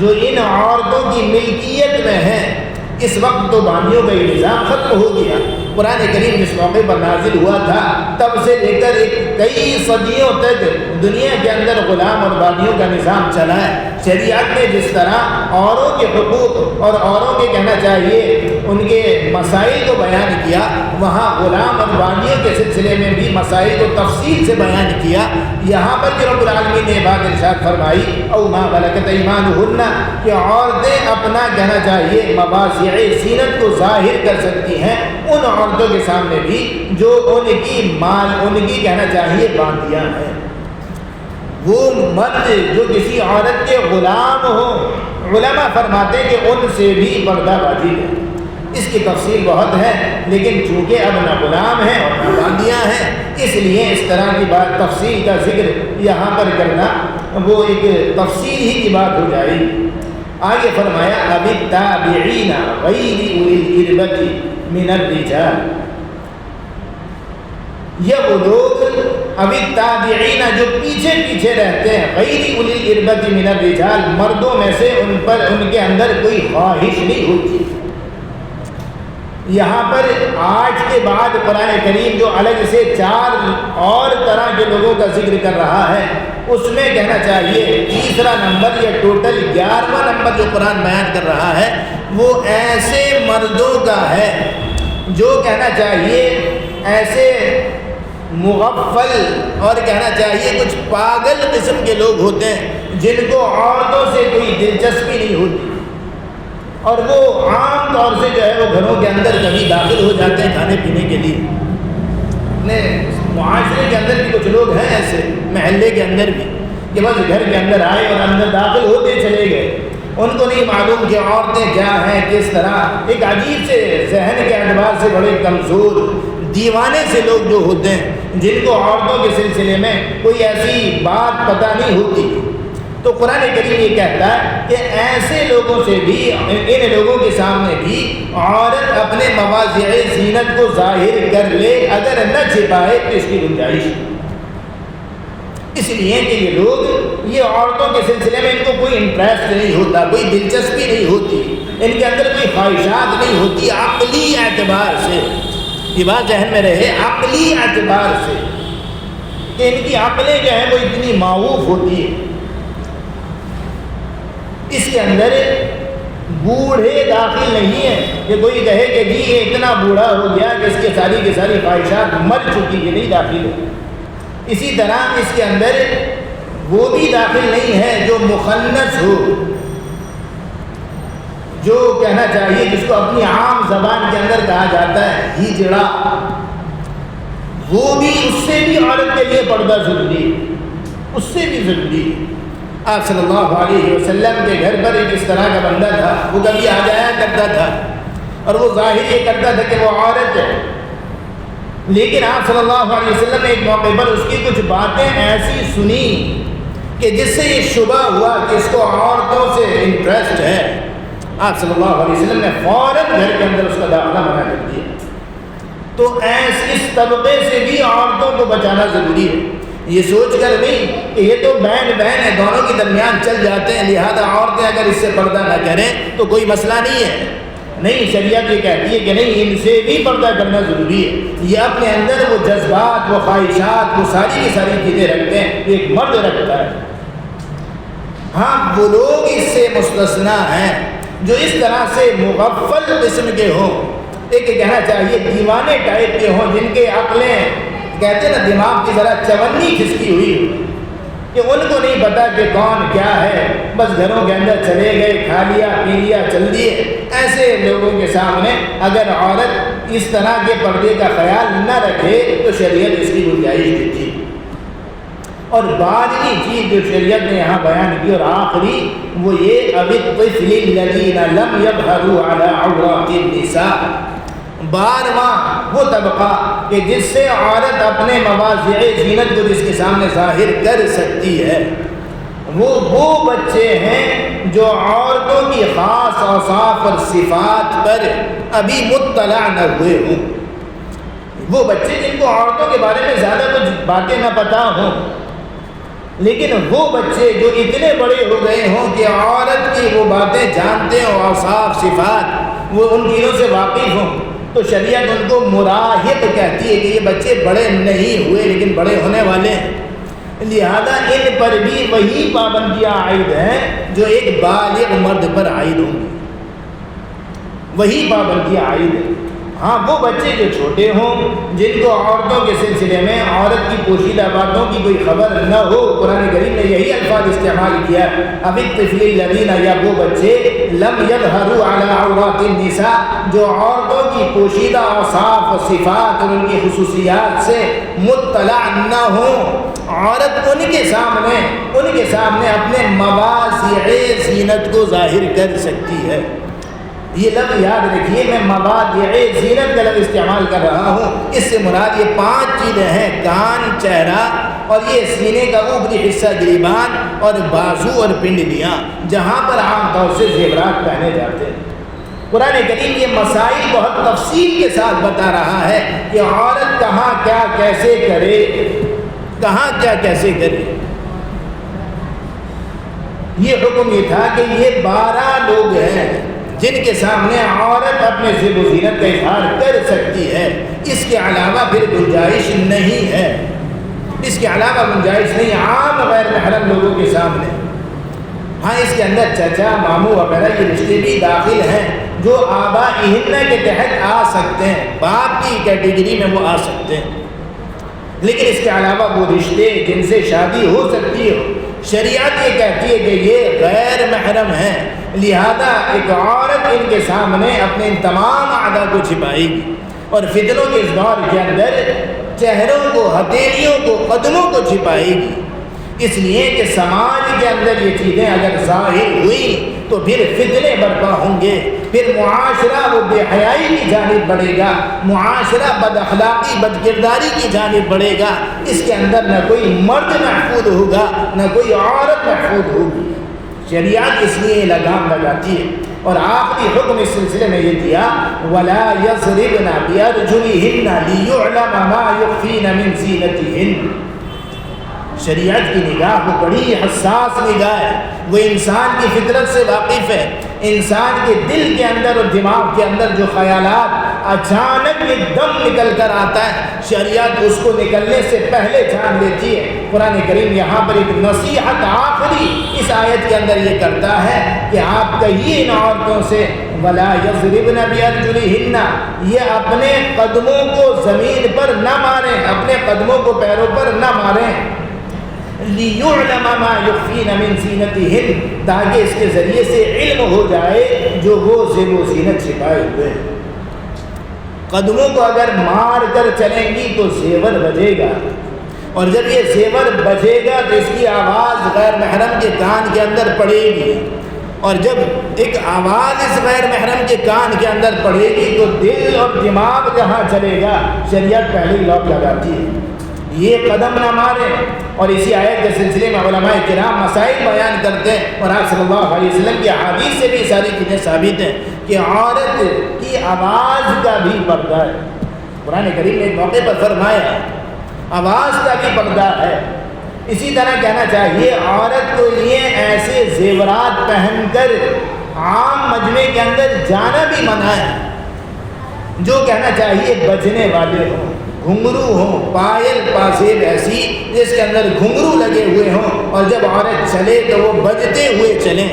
جو ان عورتوں کی ملکیت میں ہیں۔ اس وقت تو باندیوں کا یہ نظام ختم ہو گیا، قرآن کریم جس موقع پر نازل ہوا تھا تب سے لے کر کئی صدیوں تک دنیا کے اندر غلام اور باندیوں کا نظام چلا ہے۔ شریعت نے جس طرح اوروں کے حقوق اور اوروں کے کہنا چاہیے ان کے مسائل کو بیان کیا، وہاں غلام اور باندیوں کے سلسلے میں بھی مسائل کو تفصیل سے بیان کیا۔ یہاں پر کہ رب العالمین نے بات ارشاد فرمائی او ما ملکت ایمانہن، کہ عورتیں اپنا کہنا چاہیے مواضع زینت کو ظاہر کر سکتی ہیں ان عورتوں کے سامنے بھی جو ان کی کہنا چاہیے باندیاں ہیں۔ وہ مرد جو کسی عورت کے غلام ہوں، علماء فرماتے ہیں کہ ان سے بھی پردہ واجب ہے۔ اس کی تفصیل بہت ہے، لیکن چونکہ اب نہ غلام ہیں اور نہ باندیاں ہیں، اس لیے اس طرح کی بات تفصیل کا ذکر یہاں پر کرنا وہ ایک تفصیل ہی کی بات ہو جائے گی۔ آگے فرمایا اب التابعین غیر اولی الاربۃ من الرجال، یہ وہ لوگ اب التابعین جو پیچھے پیچھے رہتے ہیں، غیر اولی الاربۃ من الرجال، مردوں میں سے ان کے اندر کوئی خواہش نہیں ہوتی۔ یہاں پر آج کے بعد قرآن کریم جو الگ سے 4 اور طرح کے لوگوں کا ذکر کر رہا ہے، اس میں کہنا چاہیے تیسرا نمبر یا ٹوٹل 11واں نمبر جو قرآن بیان کر رہا ہے وہ ایسے مردوں کا ہے جو کہنا چاہیے ایسے مغفل اور کہنا چاہیے کچھ پاگل قسم کے لوگ ہوتے ہیں جن کو عورتوں سے کوئی دلچسپی نہیں ہوتی، اور وہ عام طور سے جو ہے وہ گھروں کے اندر کبھی داخل ہو جاتے ہیں کھانے پینے کے لیے۔ اپنے معاشرے کے اندر بھی کچھ لوگ ہیں ایسے، محلے کے اندر بھی، کہ بس گھر کے اندر آئے اور اندر داخل ہوتے چلے گئے، ان کو نہیں معلوم کہ عورتیں کیا ہیں، کس طرح، ایک عجیب سے ذہن کے اعتبار سے بڑے کمزور دیوانے سے لوگ جو ہوتے ہیں جن کو عورتوں کے سلسلے میں کوئی ایسی بات پتہ نہیں ہوتی۔ تو قرآن کریم یہ کہتا ہے کہ ایسے لوگوں سے بھی، ان لوگوں کے سامنے بھی عورت اپنے مواضع زینت کو ظاہر کر لے، اگر نہ چھپائے تو اس کی گنجائش، اس لیے کہ یہ لوگ یہ عورتوں کے سلسلے میں ان کو کوئی انٹرسٹ نہیں ہوتا، کوئی دلچسپی نہیں ہوتی، ان کے اندر کوئی خواہشات نہیں ہوتی عقلی اعتبار سے۔ یہ بات ذہن میں رہے، عقلی اعتبار سے، کہ ان کی عقلیں جو ہیں وہ اتنی معوف ہوتی ہیں۔ اس کے اندر بوڑھے داخل نہیں ہیں کہ کوئی کہے کہ جی یہ اتنا بوڑھا ہو گیا کہ اس کے کی ساری خواہشات مر چکی، یہ نہیں داخل ہے۔ اسی طرح اس کے اندر وہ بھی داخل نہیں ہے جو مخنث ہو، جو کہنا چاہیے جس کو اپنی عام زبان کے اندر کہا جاتا ہے ہجڑا، وہ بھی، اس سے بھی عورت کے لیے پردہ ضروری ہے، اس سے بھی ضروری ہے۔ آپ صلی اللہ علیہ وسلم کے گھر پر ایک اس طرح کا بندہ تھا، وہ کبھی آ جایا کرتا تھا اور وہ ظاہر یہ کرتا تھا کہ وہ عورت ہے، لیکن آپ صلی اللہ علیہ وسلم نے ایک موقع پر اس کی کچھ باتیں ایسی سنی کہ جس سے یہ شبہ ہوا کہ اس کو عورتوں سے انٹرسٹ ہے۔ آپ صلی اللہ علیہ وسلم نے فوراً گھر کے اندر اس کا داخلہ منع کر دیا۔ تو اس طبقے سے بھی عورتوں کو بچانا ضروری ہے، یہ سوچ کر نہیں کہ یہ تو بہن ہے، دونوں کے درمیان چل جاتے ہیں، لہذا عورتیں اگر اس سے پردہ نہ کریں تو کوئی مسئلہ نہیں ہے۔ نہیں، شریعت یہ کہتی ہے کہ نہیں، ان سے بھی پردہ کرنا ضروری ہے۔ یہ اپنے اندر وہ جذبات، وہ خواہشات، وہ ساری کی ساری چیزیں رکھتے ہیں، ایک مرد رکھتا ہے۔ ہاں، وہ لوگ اس سے مستثنا ہیں جو اس طرح سے مغفل قسم کے ہوں، ایک کہنا چاہیے دیوانے ٹائپ کے ہوں، جن کے عقلیں کہتے ہیں نا دماغ کی ذرا چونی کھسکی ہوئی، کہ ان کو نہیں پتا کہ کون کیا ہے، بس گھروں کے اندر چلے گئے، کھا لیا پی لیا چل دیے۔ ایسے لوگوں کے سامنے اگر عورت اس طرح کے پردے کا خیال نہ رکھے تو شریعت اس کی گنجائش دیتی۔ اور بعدی چیز جو شریعت نے یہاں بیان کی اور آخری وہ یہ اب الطفل الذین لم یظہروا علی عورات النساء، 12واں وہ طبقہ کہ جس سے عورت اپنے مواضع زینت کو جس کے سامنے ظاہر کر سکتی ہے، وہ بچے ہیں جو عورتوں کی خاص اوصاف اور صفات پر ابھی مطلع نہ ہوئے ہوں، وہ بچے جن کو عورتوں کے بارے میں زیادہ کچھ باتیں نہ پتہ ہوں، لیکن وہ بچے جو اتنے بڑے ہو گئے ہوں کہ عورت کی وہ باتیں جانتے ہوں، اوصاف صفات وہ ان چیزوں سے واقف ہوں، تو شریعت ان کو مراہق کہتی ہے کہ یہ بچے بڑے نہیں ہوئے لیکن بڑے ہونے والے ہیں، لہذا ان پر بھی وہی پابندیاں عائد ہیں جو ایک بالغ مرد پر عائد ہوں گی، وہی پابندیاں عائد ہیں۔ ہاں، وہ بچے جو چھوٹے ہوں، جن کو عورتوں کے سلسلے میں عورت کی پوشیدہ باتوں کی کوئی خبر نہ ہو، قرآن کریم نے یہی الفاظ استعمال کیا، اب الطفل الذین، یا وہ بچے لم یظہروا علی عورات النساء، جو عورتوں کی پوشیدہ اوصاف و صفات اور ان کی خصوصیات سے مطلع نہ ہوں، عورت ان کے سامنے اپنے مواضع زینت کو ظاہر کر سکتی ہے۔ یہ لفظ یاد رکھیے، میں مواضع زینت کا لفظ استعمال کر رہا ہوں، اس سے مراد یہ 5 چیزیں ہیں: کان، چہرہ، اور یہ سینے کا اوپری حصہ گریبان، اور بازو اور پنڈلیاں، جہاں پر عام طور سے زیورات پہنے جاتے ہیں۔ قرآن کریم یہ مسائل بہت تفصیل کے ساتھ بتا رہا ہے کہ عورت کہاں کیا کیسے کرے، کہاں کیا کیسے کرے۔ یہ حکم یہ تھا کہ یہ 12 لوگ ہیں جن کے سامنے عورت اپنے زیب و زینت کا اظہار کر سکتی ہے، اس کے علاوہ پھر گنجائش نہیں ہے، اس کے علاوہ گنجائش نہیں عام غیر محرم لوگوں کے سامنے۔ ہاں اس کے اندر چچا، ماموں وغیرہ یہ رشتے بھی داخل ہیں جو آبائہن کے تحت آ سکتے ہیں، باپ کی کیٹیگری میں وہ آ سکتے ہیں، لیکن اس کے علاوہ وہ رشتے جن سے شادی ہو سکتی ہے، شریعت یہ کہتی ہے کہ یہ غیر محرم ہیں، لہذا ایک عورت ان کے سامنے اپنے ان تمام اعضاء کو چھپائے گی، اور فتنوں کے اس دور کے اندر چہروں کو، ہتھیلیوں کو، قدموں کو چھپائے گی، اس لیے کہ سماج کے اندر یہ چیزیں اگر ظاہر ہوئی تو پھر فتنے برپا ہوں گے، پھر معاشرہ وہ بے حیائی کی جانب بڑھے گا، معاشرہ بد اخلاقی، بد کرداری کی جانب بڑھے گا، اس کے اندر نہ کوئی مرد محفوظ ہوگا نہ کوئی عورت محفوظ ہوگی۔ شریعت اس لیے لگام لگاتی ہے، اور آخری حکم اس سلسلے میں یہ دیا وَلَا يَضْرِبْنَ بِأَرْجُلِهِنَّ لِيُعْلَمَ مَا يُخْفِينَ مِنْ زِينَتِهِنَّ۔ شریعت کی نگاہ وہ بڑی حساس نگاہ ہے، وہ انسان کی فطرت سے واقف ہے، انسان کے دل کے اندر اور دماغ کے اندر جو خیالات اچانک ایک دم نکل کر آتا ہے، شریعت اس کو نکلنے سے پہلے جان لیتی ہے۔ قرآن کریم یہاں پر ایک نصیحت آخری اس آیت کے اندر یہ کرتا ہے کہ آپ کہیے ان عورتوں سے وَلَا يَضْرِبْنَ بِأَرْجُلِهِنَّ، یہ اپنے قدموں کو زمین پر نہ ماریں، اپنے قدموں کو پیروں پر نہ ماریں، لِيُعْلَمَ مَا يُخْفِينَ مِنْ زِينَتِهِنَّ، تاکہ اس کے ذریعے سے علم ہو جائے جو وہ زیب و زینت چھپائے ہوئے ہیں۔ قدموں کو اگر مار کر چلیں گی تو زیور بجے گا، اور جب یہ زیور بجے گا تو اس کی آواز غیر محرم کے کان کے اندر پڑے گی، اور جب ایک آواز اس غیر محرم کے کان کے اندر پڑے گی تو دل اور دماغ جہاں چلے گا، شریعت پہلے ہی لاک لگاتی ہے، یہ قدم نہ ماریں۔ اور اسی آیت کے سلسلے میں علماء کرام مسائل بیان کرتے ہیں، اور آپ صلی اللہ علیہ وسلم کی احادیث سے بھی ساری چیزیں ثابت ہیں کہ عورت کی آواز کا بھی پردہ ہے۔ قرآن کریم نے ایک موقع پر فرمایا آواز کا بھی پردہ ہے۔ اسی طرح کہنا چاہیے عورت کو لیے ایسے زیورات پہن کر عام مجمع کے اندر جانا بھی منع ہے جو کہنا چاہیے بجنے والے ہوں، گھنگرو ہوں، پائل پازیب ایسی جس کے اندر گھنگرو لگے ہوئے ہوں، اور جب عورت چلے تو وہ بجتے ہوئے چلیں،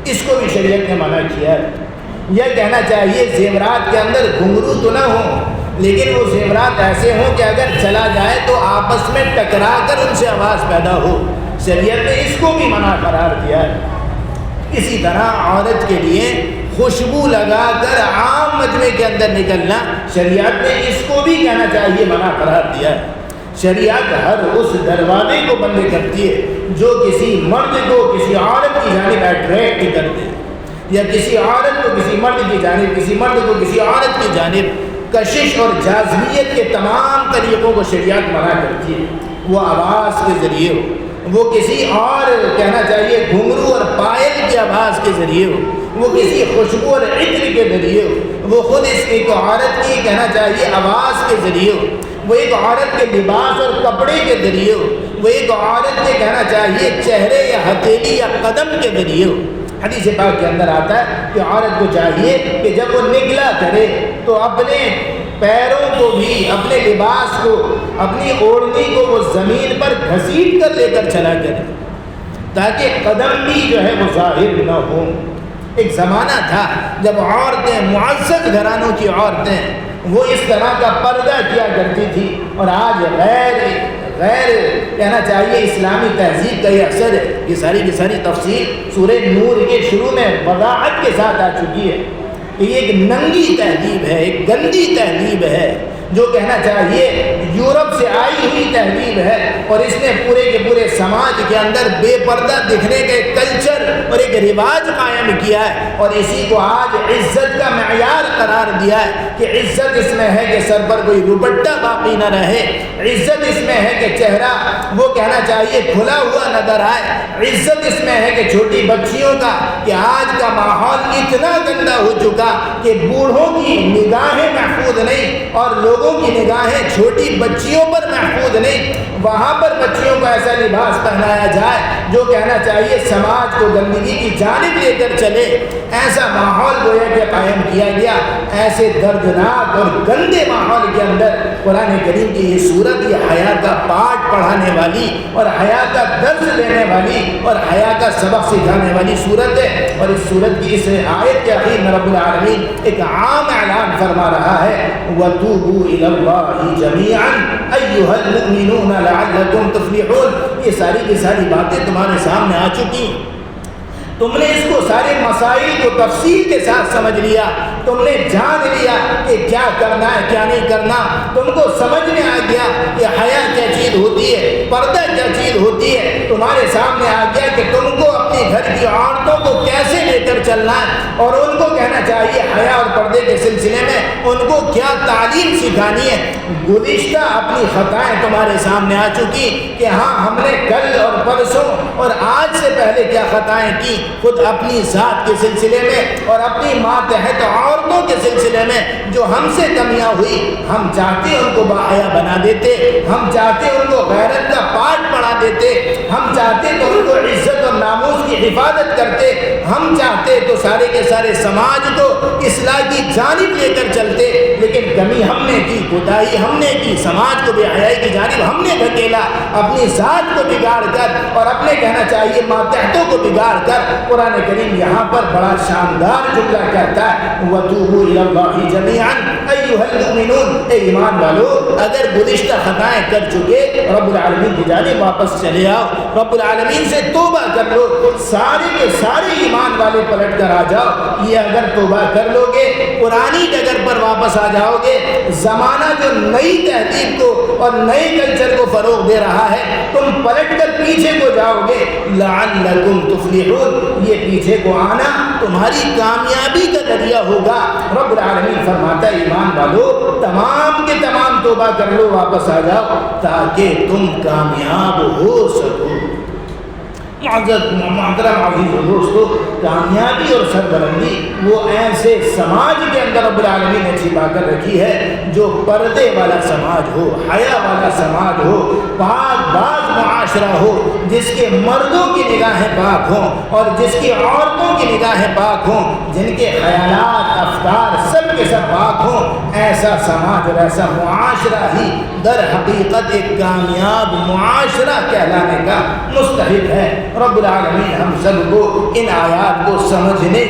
اس کو بھی شریعت نے منع کیا ہے۔ یہ کہنا چاہیے زیورات کے اندر گھنگرو تو نہ ہوں، لیکن وہ زیورات ایسے ہوں کہ اگر چلا جائے تو آپس میں ٹکرا کر ان سے آواز پیدا ہو، شریعت نے اس کو بھی منع قرار دیا ہے۔ اسی طرح عورت کے لیے خوشبو لگا کر عام مجمع کے اندر نکلنا، شریعت نے اس کو بھی کہنا چاہیے منع قرار دیا ہے۔ شریعت ہر اس دروازے کو بند کرتی ہے جو کسی مرد کو کسی عورت کی جانب اٹریکٹ کر دے، یا کسی عورت کو کسی مرد کی جانب، کسی مرد کو کسی عورت کی جانب کشش اور جاذبیت کے تمام طریقوں کو شریعت منع کرتی ہے۔ وہ آواز کے ذریعے ہو، وہ کسی اور کہنا چاہیے گھنگرو اور پائل کی آواز کے ذریعے ہو، وہ کسی خوشبو اور عطر کے ذریعے ہو، وہ خود اس ایک عورت کی کہنا چاہیے آواز کے ذریعے ہو، وہ ایک عورت کے لباس اور کپڑے کے ذریعے ہو، وہ ایک عورت کے کہنا چاہیے چہرے یا ہتھیلی یا قدم کے ذریعے ہو۔ حدیث پاک کے اندر آتا ہے کہ عورت کو چاہیے کہ جب وہ نگلا کرے تو اپنے پیروں کو بھی، اپنے لباس کو، اپنی اوڑھنی کو وہ زمین پر گھسیٹ کر لے کر چلا کرے تاکہ قدم بھی جو ہے وہ ظاہر نہ ہوں۔ ایک زمانہ تھا جب عورتیں، معزز گھرانوں کی عورتیں وہ اس طرح کا پردہ کیا کرتی تھی، اور آج غیر کہنا چاہیے اسلامی تہذیب کا یہ اثر ہے۔ یہ ساری کی ساری تفصیل سورہ نور کے شروع میں وضاحت کے ساتھ آ چکی ہے کہ یہ ایک ننگی تہذیب ہے، ایک گندی تہذیب ہے جو کہنا چاہیے یورپ سے آئی ہوئی تہذیب ہے، اور اس نے پورے کے پورے سماج کے اندر بے پردہ دکھنے کے کلچر اور ایک رواج قائم کیا ہے، اور اسی کو آج عزت کا معیار قرار دیا ہے کہ عزت اس میں ہے کہ سر پر کوئی دوپٹہ باقی نہ رہے، عزت اس میں ہے کہ چہرہ وہ کہنا چاہیے کھلا ہوا نظر آئے، عزت اس میں ہے کہ چھوٹی بچیوں کا، کہ آج کا ماحول اتنا گندا ہو چکا کہ بوڑھوں کی نگاہیں محفوظ نہیں اور لوگوں کی نگاہیں چھوٹی بچیوں پر محفوظ نہیں، وہاں پر بچیوں کو ایسا لباس پہنایا جائے جو کہنا چاہیے سماج کو گندگی کی جانب لے کر چلے، ایسا ماحول گویا کہ قائم کیا گیا۔ ایسے دردناک اور گندے ماحول کے اندر قرآن کریم کی یہ سورت یہ حیا کا پاٹ پڑھانے والی اور حیا کا درس دینے والی اور حیا کا سبق سکھانے والی سورت ہے، اور اس سورت کی اس آیت کے اخیر میں رب العالمین ایک عام اعلان فرما رہا ہے وَتُوبُوا إِلَى اللَّهِ جَمِيعًا أَيُّهَا الْمُؤْمِنُونَ لَعَلَّكُمْ تُفْلِحُونَ۔ یہ ساری کی ساری باتیں تمہارے سامنے آ چکی، تم نے اس کو سارے مسائل کو تفصیل کے ساتھ سمجھ لیا، تم نے جان لیا کہ کیا کرنا ہے کیا نہیں کرنا، تم کو سمجھ میں آ گیا کہ حیا کیا چیز ہوتی ہے، پردہ کیا چیز ہوتی ہے، تمہارے سامنے آ گیا کہ تم کو اپنے گھر کی عورتوں کو کیسے لے کر چلنا ہے اور ان کو کہنا چاہیے حیا اور پردے کے سلسلے میں ان کو کیا تعلیم سکھانی ہے۔ گزشتہ اپنی خطائیں تمہارے سامنے آ چکی کہ ہاں ہم نے کل اور پرسوں اور آج سے پہلے کیا خطائیں کی، خود اپنی ذات کے سلسلے میں اور اپنی ماتحت عورتوں کے سلسلے میں جو ہم سے کمیاں ہوئی، ہم چاہتے ان کو باحیا بنا دیتے، ہم چاہتے ان کو غیرت کا پاٹ پڑھا دیتے، ہم چاہتے تو ان کو عزت اور ناموس کی حفاظت کرتے، ہم چاہتے تو سارے کے سارے سماج کو اصلاح کی جانب لے کر چلتے، لیکن کمی ہم نے کی، کوتاہی ہم نے کی، سماج کو بے حیائی کی جانب ہم نے دھکیلا، اپنی ذات کو بگاڑ کر اور اپنے کہنا چاہیے ماتحتوں کو بگاڑ کر۔ قرآن کریم یہاں پر بڑا شاندار جملہ کہتا ہے وَتُوبُوا إِلَى اللَّهِ جَمِيعًا أَيُّهَا الْمُؤْمِنُونَ، اے ایمان والو اگر گزشتہ خطائیں کر چکے رب العالمین کی جانب واپس چلے آؤ، رب العالمین سے توبہ کر لو، سارے کے سارے ایمان والے پلٹ کر آ جاؤ۔ یہ اگر توبہ کر لو گے، پرانی ڈگر پر واپس آ جاؤ گے، زمانہ جو نئی تہذیب کو اور نئے کلچر کو فروغ دے رہا ہے تم پلٹ کر پیچھے کو جاؤ گے، لعلکم تفلحون، یہ پیچھے کو آنا تمہاری کامیابی کا ذریعہ ہوگا۔ رب العالمین فرماتا ہے ایمان والو تمام کے تمام توبہ کر لو، واپس آ جاؤ تاکہ تم کامیاب ہو سکو۔ محترم عزیز و دوستو، کامیابی اور سربلندی وہ ایسے سماج کے اندر رب العالمین نے چھپا کر رکھی ہے جو پردے والا سماج ہو، حیا والا سماج ہو، پاک باز معاشرہ ہو، جس کے مردوں کی نگاہیں پاک ہوں اور جس کی عورتوں کی نگاہیں پاک ہوں، جن کے خیالات افکار سب کے سب پاک ہوں، ایسا سماج اور ایسا معاشرہ ہی در حقیقت ایک کامیاب معاشرہ کہلانے کا مستحق ہے۔ رب العالمین ہم سب کو ان آیات کو سمجھنے